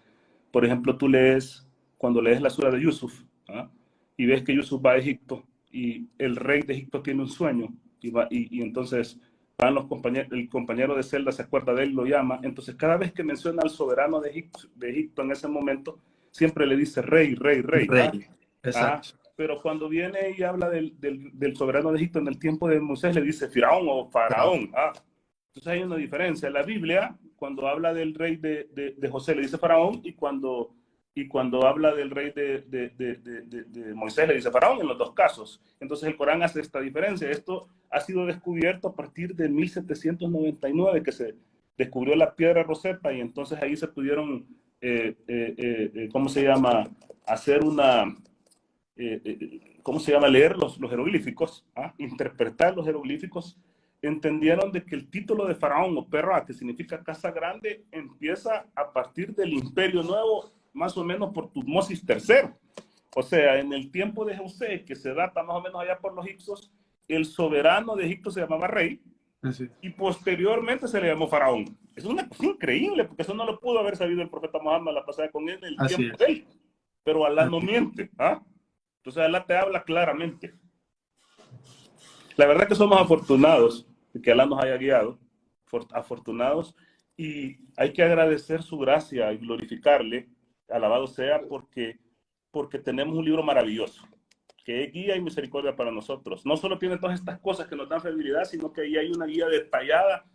Por ejemplo, tú lees, cuando lees la sura de Yusuf, ¿ah? Y ves que Yusuf va a Egipto y el rey de Egipto tiene un sueño y entonces van los compañeros, el compañero de celda se acuerda de él, lo llama. Entonces, cada vez que menciona al soberano de Egipto en ese momento, siempre le dice rey, rey, rey. ¿Ah? rey, Ajá. exacto. Pero cuando viene y habla del soberano de Egipto en el tiempo de Moisés, le dice Firaón o Faraón. ¿Ah? Entonces hay una diferencia. La Biblia, cuando habla del rey de José, le dice Faraón, y cuando habla del rey de Moisés, le dice Faraón en los dos casos. Entonces el Corán hace esta diferencia. Esto ha sido descubierto a partir de 1799, que se descubrió la piedra Rosetta, y entonces ahí se pudieron, ¿cómo se llama? Hacer una ¿cómo se llama? Leer los jeroglíficos, ¿ah? Interpretar los jeroglíficos, entendieron de que el título de Faraón o Perra, que significa casa grande, empieza a partir del Imperio Nuevo, más o menos por Tutmosis III. O sea, en el tiempo de José, que se data más o menos allá por los Ixos, el soberano de Egipto se llamaba rey, Así. y posteriormente se le llamó Faraón. Es una cosa increíble, porque eso no lo pudo haber sabido el profeta Muhammad la pasada con él en el Así tiempo es. de él. Pero Alá no Así. miente. ¿Ah? Entonces Alá te habla claramente. La verdad que somos afortunados de que Alá nos haya guiado, afortunados, y hay que agradecer su gracia y glorificarle, alabado sea, porque tenemos un libro maravilloso, que es guía y misericordia para nosotros. No solo tiene todas estas cosas que nos dan fidelidad, sino que ahí hay una guía detallada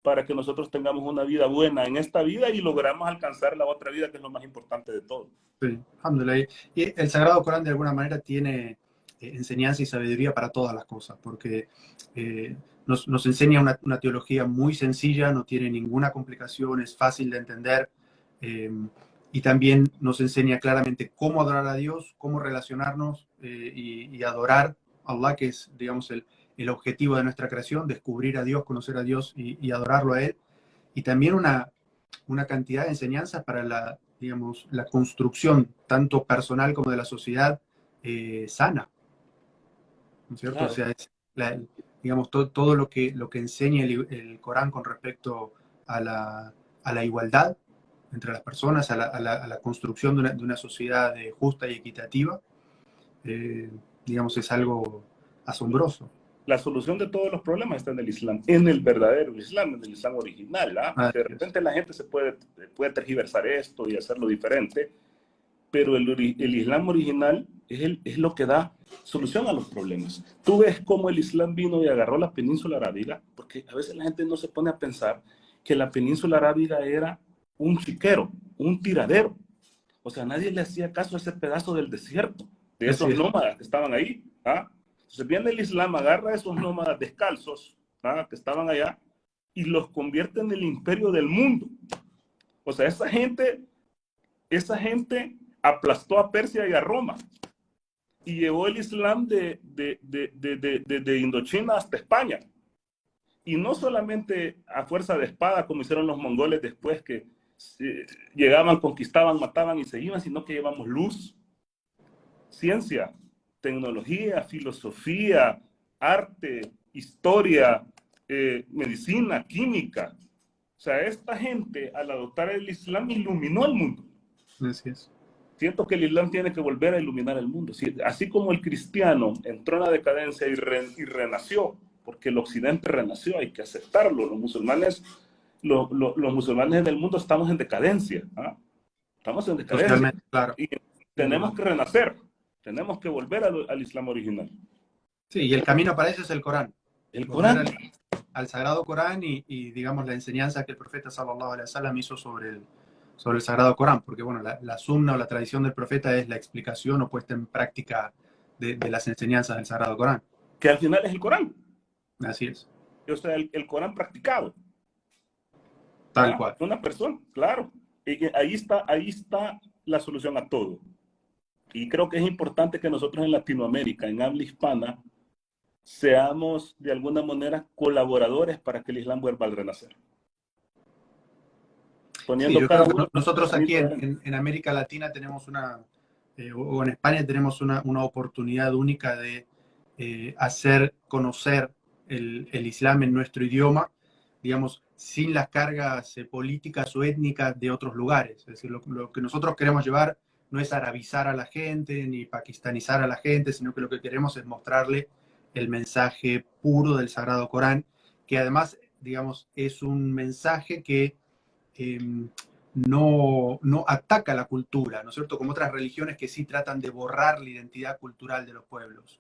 para que nosotros tengamos una vida buena en esta vida y logramos alcanzar la otra vida, que es lo más importante de todo. Sí, alhamdulillah. Y el Sagrado Corán de alguna manera tiene enseñanza y sabiduría para todas las cosas, porque nos enseña una teología muy sencilla, no tiene ninguna complicación, es fácil de entender, eh, y también nos enseña claramente cómo adorar a Dios, cómo relacionarnos y adorar a Allah, que es, digamos, el objetivo de nuestra creación, descubrir a Dios, conocer a Dios y adorarlo a Él. Y también una cantidad de enseñanzas para digamos, la construcción tanto personal como de la sociedad sana, ¿no es cierto? O Claro. sea, digamos, todo lo que enseña el Corán con respecto a la igualdad entre las personas, a la construcción de una sociedad justa y equitativa, digamos, es algo asombroso. La solución de todos los problemas está en el Islam, en el verdadero Islam, en el Islam original. ¿Ah? Así De es. repente la gente puede tergiversar esto y hacerlo diferente, pero el Islam original es lo que da solución a los problemas. Tú ves cómo el Islam vino y agarró la península arábiga, porque a veces la gente no se pone a pensar que la península arábiga era un chiquero, un tiradero. O sea, nadie le hacía caso a ese pedazo del desierto, de Así esos es. nómadas que estaban ahí. ¿Ah? Entonces viene el Islam, agarra a esos nómadas descalzos, ¿ah? Que estaban allá, y los convierte en el imperio del mundo. O sea, esa gente aplastó a Persia y a Roma y llevó el Islam de Indochina hasta España. Y no solamente a fuerza de espada, como hicieron los mongoles después, que llegaban, conquistaban, mataban y se iban, sino que llevamos luz, ciencia, tecnología, filosofía, arte, historia, medicina, química. O sea, esta gente, al adoptar el Islam, iluminó el mundo. Así es. Siento que el Islam tiene que volver a iluminar el mundo. Así como el cristiano entró en la decadencia y renació, porque el occidente renació, hay que aceptarlo. Los musulmanes en el mundo estamos en decadencia. ¿Ah? Estamos en decadencia. Socialmente, claro. Y Tenemos que renacer, tenemos que volver al Islam original. Sí, y el camino para eso es el Corán. El Corán. Al Sagrado Corán y, digamos, la enseñanza que el profeta sallallahu alaihi wasallam hizo sobre el Sagrado Corán, porque, bueno, la sunna o la tradición del profeta es la explicación o puesta en práctica de las enseñanzas del Sagrado Corán. Que al final es el Corán. Así es. O sea, el Corán practicado. Tal cual. Una persona, claro. Y ahí está la solución a todo. Y creo que es importante que nosotros en Latinoamérica, en habla hispana, seamos de alguna manera colaboradores para que el Islam vuelva al renacer. Sí, yo creo que nosotros aquí en América Latina tenemos o en España tenemos una oportunidad única de hacer conocer el Islam en nuestro idioma, digamos, sin las cargas políticas o étnicas de otros lugares. Es decir, lo que nosotros queremos llevar no es arabizar a la gente ni pakistanizar a la gente, sino que lo que queremos es mostrarle el mensaje puro del Sagrado Corán, que además, digamos, es un mensaje que no ataca la cultura, ¿no es cierto? Como otras religiones que sí tratan de borrar la identidad cultural de los pueblos.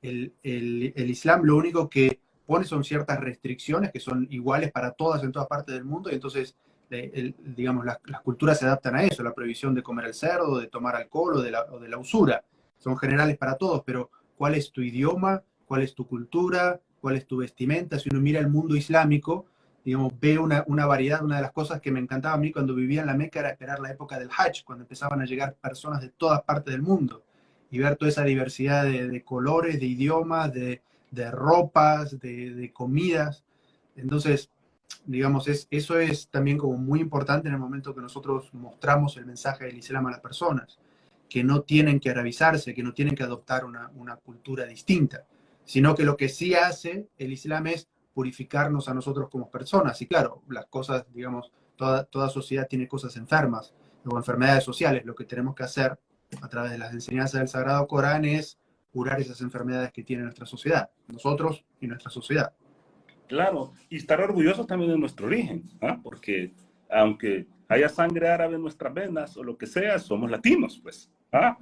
El Islam lo único que pone son ciertas restricciones que son iguales para todas en todas partes del mundo, y entonces, digamos, las culturas se adaptan a eso, la prohibición de comer el cerdo, de tomar alcohol o de la usura. Son generales para todos, pero ¿cuál es tu idioma? ¿Cuál es tu cultura? ¿Cuál es tu vestimenta? Si uno mira el mundo islámico, digamos, ve una variedad. Una de las cosas que me encantaba a mí cuando vivía en la Meca era esperar la época del Hajj, cuando empezaban a llegar personas de todas partes del mundo, y ver toda esa diversidad de colores, de idiomas, de ropas, de comidas. Entonces, digamos, eso es también como muy importante en el momento que nosotros mostramos el mensaje del Islam a las personas, que no tienen que arabizarse, que no tienen que adoptar una cultura distinta, sino que lo que sí hace el Islam es purificarnos a nosotros como personas. Y claro, las cosas, digamos, toda sociedad tiene cosas enfermas o enfermedades sociales. Lo que tenemos que hacer a través de las enseñanzas del Sagrado Corán es curar esas enfermedades que tiene nuestra sociedad, nosotros y nuestra sociedad. Claro, y estar orgullosos también de nuestro origen, ¿ah? Porque aunque haya sangre árabe en nuestras venas o lo que sea, somos latinos, pues. ¿Ah?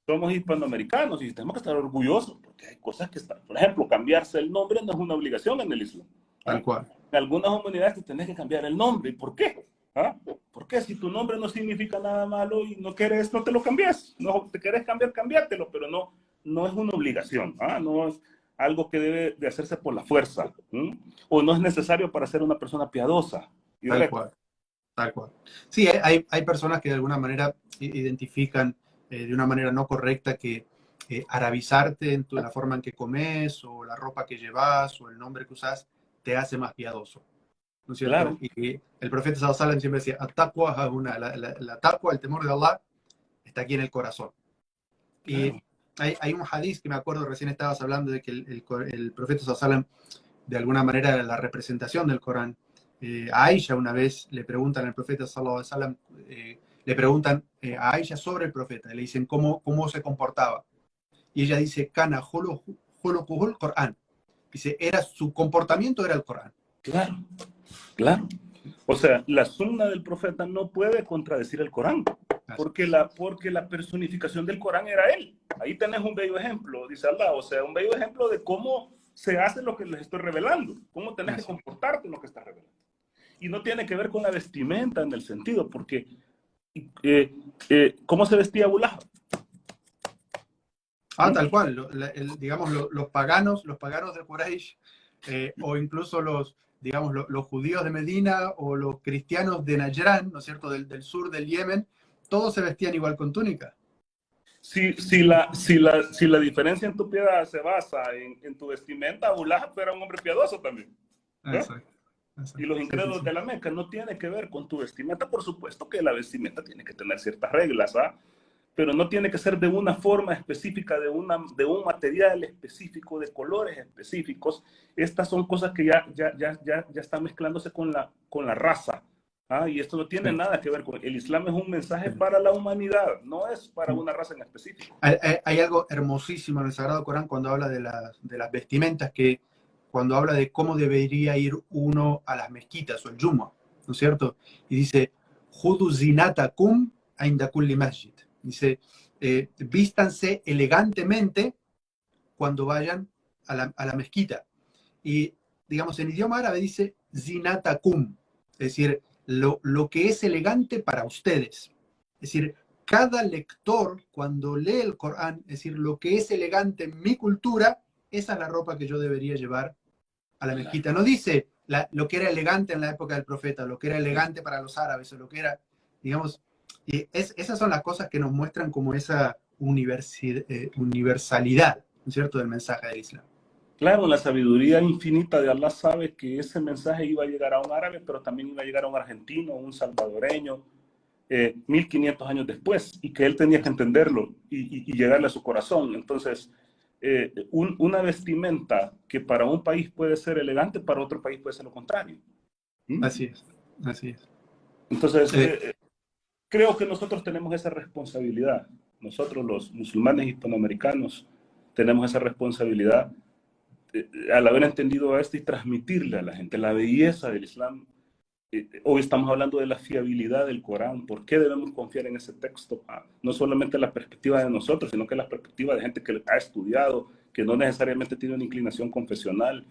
Somos hispanoamericanos y tenemos que estar orgullosos, porque hay cosas que están, por ejemplo, cambiarse el nombre no es una obligación en el Islam. Tal cual. En algunas humanidades te tenés que cambiar el nombre. ¿Y por qué? ¿Ah? ¿Por qué? Si tu nombre no significa nada malo y no quieres, no te lo cambies. No te quieres cambiar, cambiártelo, pero no es una obligación. ¿Ah? No es algo que debe de hacerse por la fuerza. O no es necesario para ser una persona piadosa. Tal cual. Tal cual. Sí, hay personas que de alguna manera identifican de una manera no correcta que arabizarte en la forma en que comes o la ropa que llevas o el nombre que usas te hace más piadoso, ¿no es cierto? Claro. Y el profeta sallallahu alaihi wasallam siempre decía, la taqwa, el temor de Allah, está aquí en el corazón. Y claro. hay un hadith que me acuerdo, recién estabas hablando de que el profeta sallallahu alaihi wasallam de alguna manera era la representación del Corán. A Aisha una vez le preguntan al profeta sallallahu alaihi wasallam, le preguntan a Aisha sobre el profeta, le dicen cómo se comportaba. Y ella dice, Kana khuluquhul Corán. Dice, su comportamiento era el Corán. Claro, claro. O sea, la sunna del profeta no puede contradecir el Corán, porque la personificación del Corán era él. Ahí tenés un bello ejemplo, dice Allah, o sea, un bello ejemplo de cómo se hace lo que les estoy revelando, cómo tenés que comportarte en lo que estás revelando. Y no tiene que ver con la vestimenta en el sentido, porque ¿cómo se vestía Abu Lahab? Tal cual, digamos, los paganos de Quraysh, o incluso los judíos de Medina o los cristianos de Najrán, ¿no es cierto?, del sur del Yemen, todos se vestían igual con túnica. Si la diferencia en tu piedad se basa en tu vestimenta, Abu Lahab era un hombre piadoso también. Exacto. Y los incrédulos de la Meca no tiene que ver con tu vestimenta. Por supuesto que la vestimenta tiene que tener ciertas reglas, ¿ah? Pero no tiene que ser de una forma específica, de un material específico, de colores específicos. Estas son cosas que ya están mezclándose con la raza. ¿Ah? Y esto no tiene nada que ver con... El Islam es un mensaje para la humanidad, no es para una raza en específico. Hay algo hermosísimo en el Sagrado Corán cuando habla de las vestimentas, que cuando habla de cómo debería ir uno a las mezquitas o el Jumu'ah, ¿no es cierto? Y dice, Judu zinatakum inda kulli masjid. Dice, vístanse elegantemente cuando vayan a la mezquita. Y, digamos, en idioma árabe dice zinatakum, es decir, lo que es elegante para ustedes. Es decir, cada lector, cuando lee el Corán, es decir, lo que es elegante en mi cultura, esa es la ropa que yo debería llevar a la mezquita. No dice lo que era elegante en la época del profeta, lo que era elegante para los árabes, o lo que era, digamos, y esas son las cosas que nos muestran como esa universalidad, ¿no es cierto?, del mensaje del Islam. Claro, la sabiduría infinita de Allah sabe que ese mensaje iba a llegar a un árabe, pero también iba a llegar a un argentino, un salvadoreño, 1500 años después, y que él tenía que entenderlo y llegarle a su corazón. Entonces, una vestimenta que para un país puede ser elegante, para otro país puede ser lo contrario. Así es, así es. Entonces, creo que nosotros tenemos esa responsabilidad. Nosotros, los musulmanes hispanoamericanos, tenemos esa responsabilidad al haber entendido esto y transmitirle a la gente la belleza del Islam. Hoy estamos hablando de la fiabilidad del Corán. ¿Por qué debemos confiar en ese texto? No solamente la perspectiva de nosotros, sino que la perspectiva de gente que ha estudiado, que no necesariamente tiene una inclinación confesional.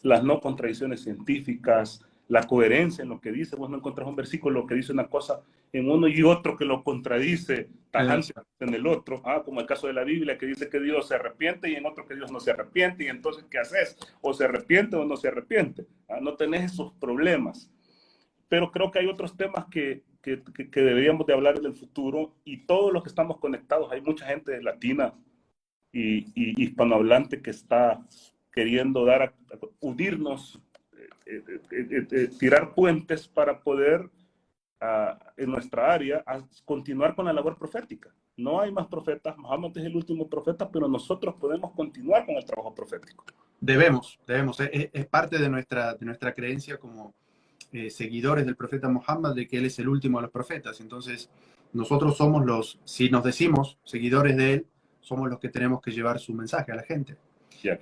Las no contradicciones científicas, la coherencia en lo que dice. Vos no encontrás un versículo que dice una cosa en uno y otro que lo contradice tajante en el otro, como el caso de la Biblia que dice que Dios se arrepiente y en otro que Dios no se arrepiente, y entonces ¿qué haces? O se arrepiente o no se arrepiente. No tenés esos problemas. Pero creo que hay otros temas que deberíamos de hablar en el futuro, y todos los que estamos conectados, hay mucha gente latina y hispanohablante que está queriendo unirnos, tirar puentes para poder en nuestra área continuar con la labor profética. No hay más profetas, Muhammad es el último profeta, pero nosotros podemos continuar con el trabajo profético. Debemos. Es parte de nuestra creencia como seguidores del profeta Muhammad, de que él es el último de los profetas. Entonces, nosotros somos si nos decimos seguidores de él, somos los que tenemos que llevar su mensaje a la gente.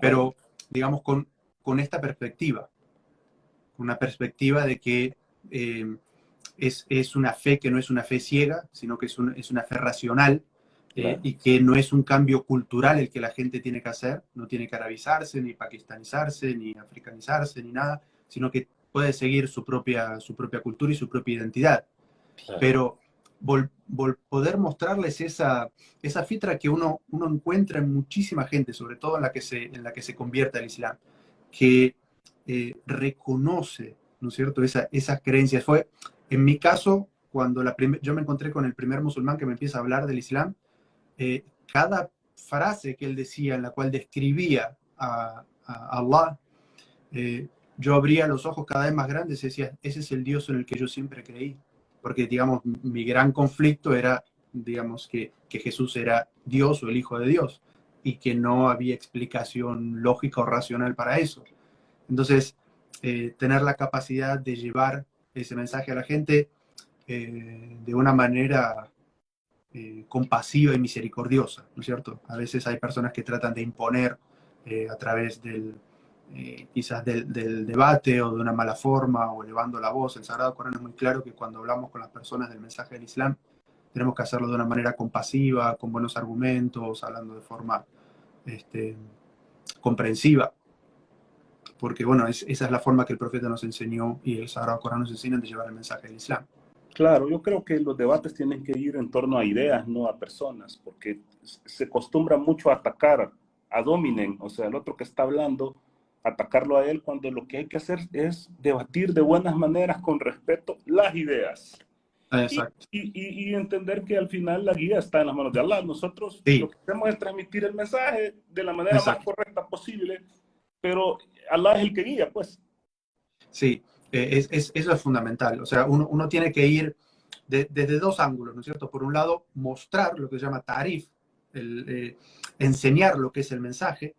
Pero, digamos, con esta perspectiva, una perspectiva de que es una fe que no es una fe ciega, sino que es una fe racional, claro, y que no es un cambio cultural el que la gente tiene que hacer, no tiene que arabizarse, ni pakistanizarse, ni africanizarse, ni nada, sino que puede seguir su propia cultura y su propia identidad. Claro. Pero poder mostrarles esa fitra que uno encuentra en muchísima gente, sobre todo en la que se convierte al Islam, que reconoce, ¿no es cierto?, esas creencias. Fue, en mi caso, cuando yo me encontré con el primer musulmán que me empieza a hablar del Islam, cada frase que él decía, en la cual describía a Allah, yo abría los ojos cada vez más grandes y decía, ese es el Dios en el que yo siempre creí. Porque, digamos, mi gran conflicto era, digamos, que Jesús era Dios o el Hijo de Dios, y que no había explicación lógica o racional para eso. Entonces, tener la capacidad de llevar ese mensaje a la gente de una manera compasiva y misericordiosa, ¿no es cierto? A veces hay personas que tratan de imponer a través quizás del debate, o de una mala forma, o elevando la voz. El Sagrado Corán es muy claro que cuando hablamos con las personas del mensaje del Islam, tenemos que hacerlo de una manera compasiva, con buenos argumentos, hablando de forma comprensiva. Porque, bueno, esa es la forma que el profeta nos enseñó, y el Sagrado Corán nos enseña, de llevar el mensaje del Islam. Claro, yo creo que los debates tienen que ir en torno a ideas, no a personas, porque se acostumbra mucho a atacar, a dominen, o sea, el otro que está hablando, atacarlo a él, cuando lo que hay que hacer es debatir de buenas maneras, con respeto, las ideas. Exacto. Y entender que al final la guía está en las manos de Allah. Nosotros lo que hacemos es transmitir el mensaje de la manera más correcta posible, pero Allah es el que guía, pues. Sí, eso es fundamental. O sea, uno tiene que ir desde dos ángulos, ¿no es cierto? Por un lado, mostrar lo que se llama tarif, enseñar lo que es el mensaje,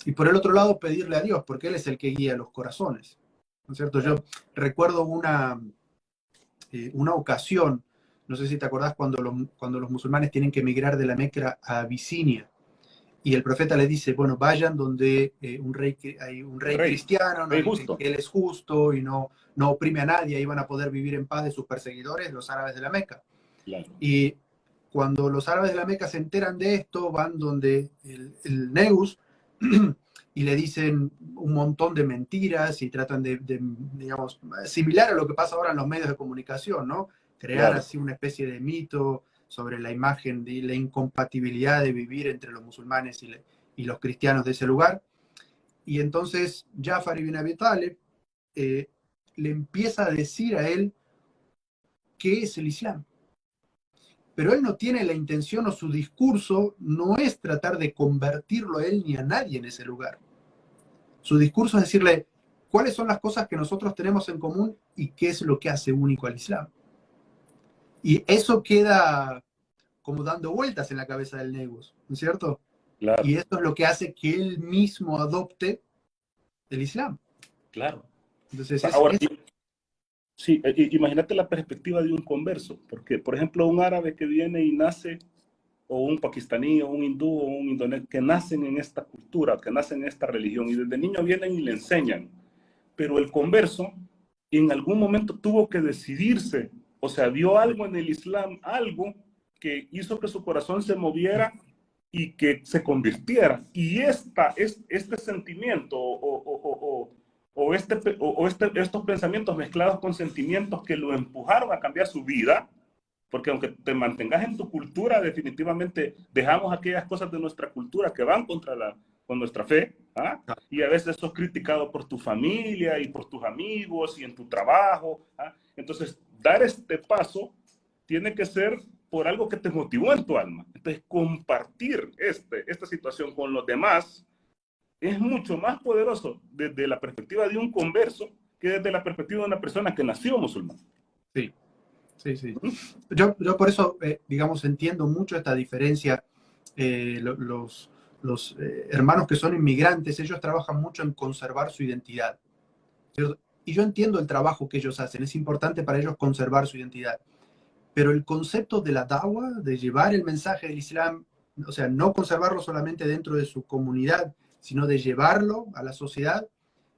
y por el otro lado, pedirle a Dios, porque Él es el que guía los corazones, ¿no es cierto? Yo recuerdo una ocasión, no sé si te acordás, cuando los musulmanes tienen que emigrar de la Meca a Abisinia, y el profeta le dice, bueno, vayan donde hay un rey cristiano, ¿no? Que él es justo y no oprime a nadie, ahí van a poder vivir en paz de sus perseguidores, los árabes de la Meca. Claro. Y cuando los árabes de la Meca se enteran de esto, van donde el Negus y le dicen un montón de mentiras y tratan digamos, similar a lo que pasa ahora en los medios de comunicación, ¿no? Crear Claro. así una especie de mito sobre la imagen de la incompatibilidad de vivir entre los musulmanes y los cristianos de ese lugar. Y entonces Jafar ibn Abi Talib le empieza a decir a él qué es el Islam. Pero él no tiene la intención, o su discurso no es tratar de convertirlo a él ni a nadie en ese lugar. Su discurso es decirle cuáles son las cosas que nosotros tenemos en común y qué es lo que hace único al Islam. Y eso queda como dando vueltas en la cabeza del Negus, ¿no es cierto? Claro, Y esto es lo que hace que él mismo adopte el Islam. claro. Entonces, Ahora, sí, imagínate la perspectiva de un converso, porque, por ejemplo, un árabe que viene y nace, o un pakistaní, o un hindú, o un indonésio, que nacen en esta cultura, que nacen en esta religión, y desde niño vienen y le enseñan, pero el converso en algún momento tuvo que decidirse, o sea, vio algo en el Islam, algo que hizo que su corazón se moviera y que se convirtiera. Y este sentimiento estos pensamientos mezclados con sentimientos que lo empujaron a cambiar su vida, porque aunque te mantengas en tu cultura, definitivamente dejamos aquellas cosas de nuestra cultura que van con nuestra fe, ¿ah? Y a veces sos criticado por tu familia y por tus amigos y en tu trabajo, ¿ah? Entonces, dar este paso tiene que ser por algo que te motivó en tu alma. Entonces, compartir esta situación con los demás es mucho más poderoso desde la perspectiva de un converso que desde la perspectiva de una persona que nació musulmán. sí, sí, sí. Yo por eso, digamos, entiendo mucho esta diferencia. Los hermanos que son inmigrantes, ellos trabajan mucho en conservar su identidad, ¿cierto? Y yo entiendo el trabajo que ellos hacen, es importante para ellos conservar su identidad. Pero el concepto de la dawa, de llevar el mensaje del Islam, o sea, no conservarlo solamente dentro de su comunidad, sino de llevarlo a la sociedad,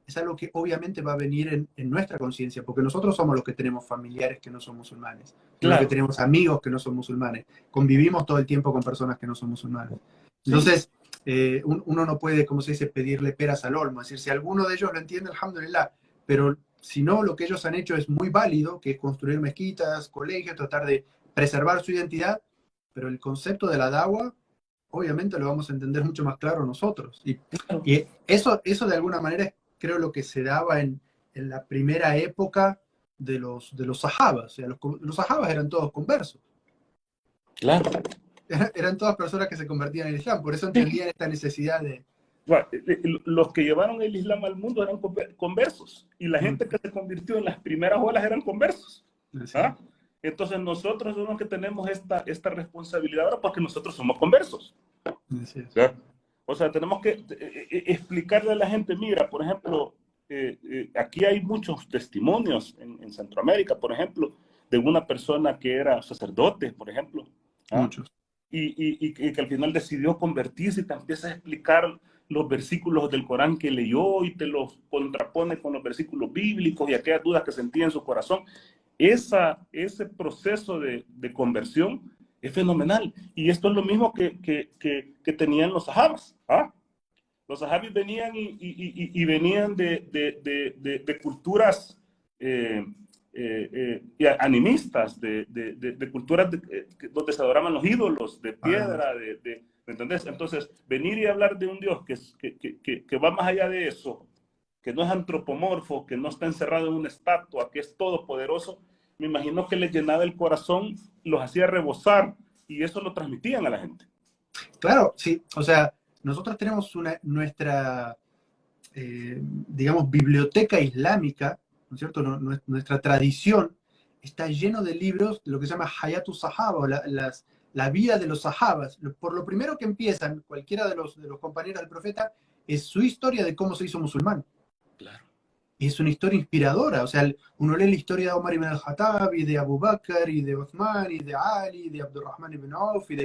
es algo que obviamente va a venir en nuestra conciencia, porque nosotros somos los que tenemos familiares que no son musulmanes, somos los que Claro. tenemos amigos que no son musulmanes, convivimos todo el tiempo con personas que no son musulmanes. Sí. Entonces, uno no puede, como se dice, pedirle peras al olmo, es decir, si alguno de ellos lo entiende, alhamdulillah, pero si no, lo que ellos han hecho es muy válido, que es construir mezquitas, colegios, tratar de preservar su identidad, pero el concepto de la dawa, obviamente lo vamos a entender mucho más claro nosotros. Y eso de alguna manera creo lo que se daba en la primera época de los sahabas. O sea, los sahabas eran todos conversos. Claro. Eran todas personas que se convertían en el Islam, por eso Sí. entendían esta necesidad de... Bueno, los que llevaron el Islam al mundo eran conversos y la Mm, gente que se convirtió en las primeras olas eran conversos. sí, ¿Ah? Entonces nosotros somos los que tenemos esta responsabilidad ahora porque nosotros somos conversos. sí, ¿Sí? O sea, tenemos que explicarle a la gente, mira, por ejemplo, aquí hay muchos testimonios en Centroamérica, por ejemplo, de una persona que era sacerdote, por ejemplo, ¿ah? muchos. Y que al final decidió convertirse y te empieza a explicar los versículos del Corán que leyó y te los contrapone con los versículos bíblicos y aquellas dudas que sentía en su corazón. Ese proceso de conversión es fenomenal. Y esto es lo mismo que tenían los sahabas. ¿Ah? Los sahabis venían y venían de culturas animistas, de culturas donde se adoraban los ídolos, de piedra, ¿me entendés? Entonces, venir y hablar de un Dios que va más allá de eso, que no es antropomorfo, que no está encerrado en una estatua, que es todopoderoso, me imagino que les llenaba el corazón, los hacía rebosar y eso lo transmitían a la gente. Claro, sí. O sea, nosotros tenemos nuestra, digamos, biblioteca islámica, ¿no es cierto? Nuestra tradición está lleno de libros de lo que se llama Hayatu Sahaba, la vida de los sahabas. Por lo primero que empiezan, cualquiera de los compañeros del profeta, es su historia de cómo se hizo musulmán. Claro. Y es una historia inspiradora. O sea, uno lee la historia de Omar ibn al-Khattab, y de Abu Bakr, y de Uthman, y de Ali, y de Abdurrahman ibn Auf, y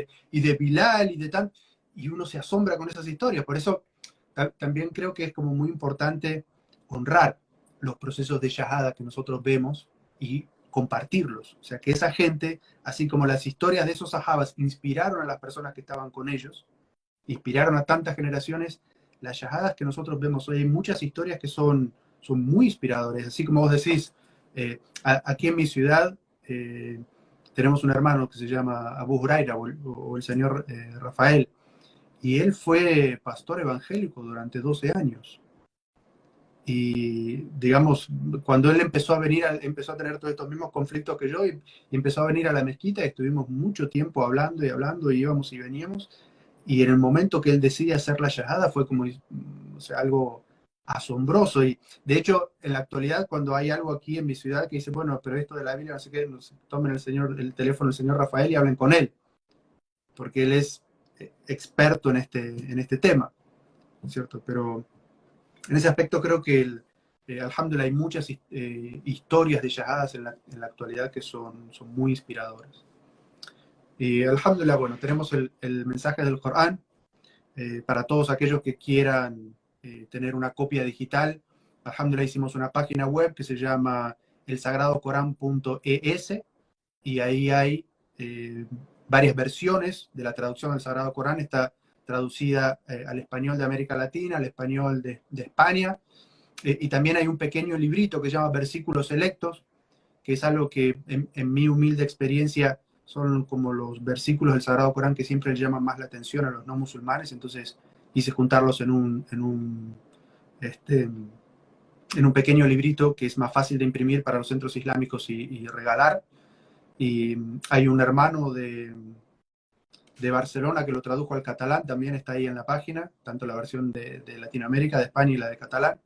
de Bilal, y uno se asombra con esas historias. Por eso también creo que es como muy importante honrar los procesos de shahada que nosotros vemos y compartirlos. O sea, que esa gente, así como las historias de esos sahabas inspiraron a las personas que estaban con ellos, inspiraron a tantas generaciones, las shahadas que nosotros vemos hoy, hay muchas historias que son muy inspiradoras. Así como vos decís, aquí en mi ciudad tenemos un hermano que se llama Abu Huraira o el señor Rafael, y él fue pastor evangélico durante 12 años. Y digamos, cuando él empezó a venir, empezó a tener todos estos mismos conflictos que yo, y empezó a venir a la mezquita, y estuvimos mucho tiempo hablando y hablando, y íbamos y veníamos, y en el momento que él decide hacer la shahada fue como, o sea, algo asombroso. Y de hecho, en la actualidad, cuando hay algo aquí en mi ciudad que dice, bueno, pero esto de la Biblia, no sé qué, tomen el teléfono del señor Rafael y hablen con él, porque él es experto en este tema, ¿cierto? Pero en ese aspecto creo que, alhamdulillah, hay muchas historias de shahadas en la actualidad que son muy inspiradoras. Y alhamdulillah, bueno, tenemos el mensaje del Corán para todos aquellos que quieran tener una copia digital. Alhamdulillah, hicimos una página web que se llama elsagradocoran.es, y ahí hay varias versiones de la traducción del Sagrado Corán. Está traducida al español de América Latina, al español de España, y también hay un pequeño librito que se llama Versículos Selectos, que es algo que en mi humilde experiencia son como los versículos del Sagrado Corán que siempre le llaman más la atención a los no musulmanes. Entonces hice juntarlos en un pequeño librito que es más fácil de imprimir para los centros islámicos y regalar. Y hay un hermano de Barcelona que lo tradujo al catalán, también está ahí en la página, tanto la versión de Latinoamérica, de España, y la de catalán.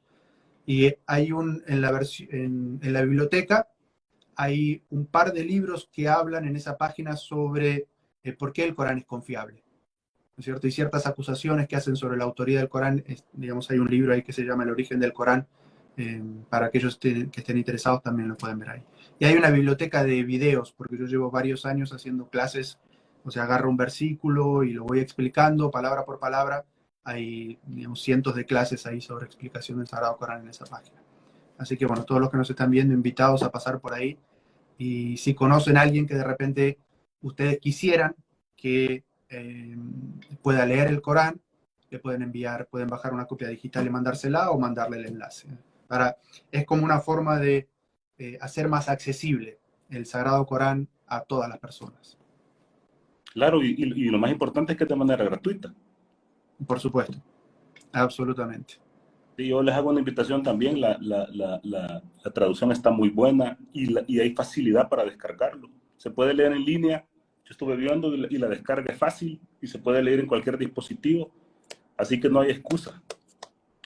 Y hay en la biblioteca hay un par de libros que hablan en esa página sobre por qué el Corán es confiable, ¿no es cierto? Y ciertas acusaciones que hacen sobre la autoría del Corán. Digamos, hay un libro ahí que se llama El origen del Corán, para aquellos que estén interesados también lo pueden ver ahí. Y hay una biblioteca de videos, porque yo llevo varios años haciendo clases, o sea, agarro un versículo y lo voy explicando palabra por palabra. Hay, digamos, cientos de clases ahí sobre explicación del Sagrado Corán en esa página. Así que, bueno, todos los que nos están viendo, invitados a pasar por ahí. Y si conocen a alguien que de repente ustedes quisieran que pueda leer el Corán, le pueden bajar una copia digital y mandársela, o mandarle el enlace. Es como una forma de hacer más accesible el Sagrado Corán a todas las personas. Claro, y lo más importante es que de manera gratuita. Por supuesto, absolutamente. Y yo les hago una invitación también. La traducción está muy buena, y hay facilidad para descargarlo. Se puede leer en línea. Yo estuve viendo, y la descarga es fácil y se puede leer en cualquier dispositivo. Así que no hay excusa.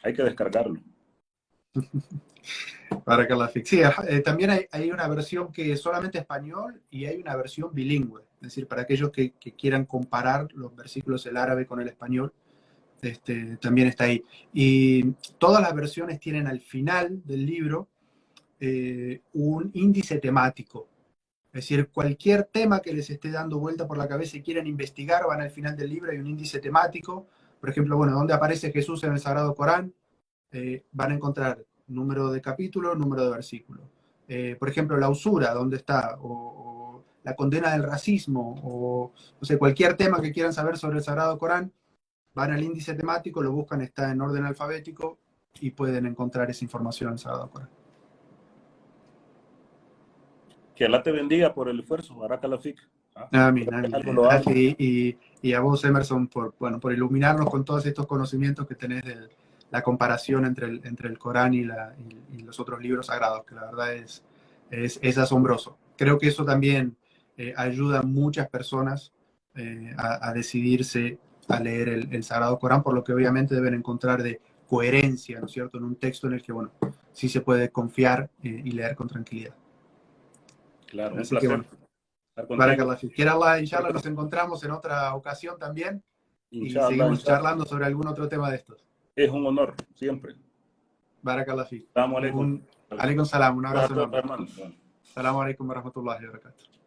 Hay que descargarlo. Para que la sí, también hay una versión que es solamente español, y hay una versión bilingüe. Es decir, para aquellos que quieran comparar los versículos del árabe con el español, también está ahí. Y todas las versiones tienen al final del libro un índice temático. Es decir, cualquier tema que les esté dando vuelta por la cabeza y quieran investigar, van al final del libro, hay un índice temático. Por ejemplo, bueno, ¿dónde aparece Jesús en el Sagrado Corán? Van a encontrar número de capítulo, número de versículo. Por ejemplo, la usura, ¿dónde está? O la condena del racismo, o no sé, cualquier tema que quieran saber sobre el Sagrado Corán, van al índice temático, lo buscan, está en orden alfabético, y pueden encontrar esa información en el Sagrado Corán. Que Alá te bendiga por el esfuerzo, Barakalafik. Amén, amén. Y a vos, Emerson, por iluminarnos con todos estos conocimientos que tenés de la comparación entre el Corán y los otros libros sagrados, que la verdad es asombroso. Creo que eso también ayuda a muchas personas a decidirse a leer el Sagrado Corán, por lo que obviamente deben encontrar de coherencia, ¿no es cierto?, en un texto en el que, bueno, sí se puede confiar y leer con tranquilidad. Claro, así un placer. que, bueno, Barakallah fik. Inshallah, nos encontramos en otra ocasión también, y seguimos charlando sobre algún otro tema de estos. Es un honor, siempre. Barakallah fik. Assalamu alaikum. Alaikum salam, un abrazo enorme. Assalamu alaikum wa rahmatullahi wa barakatuh.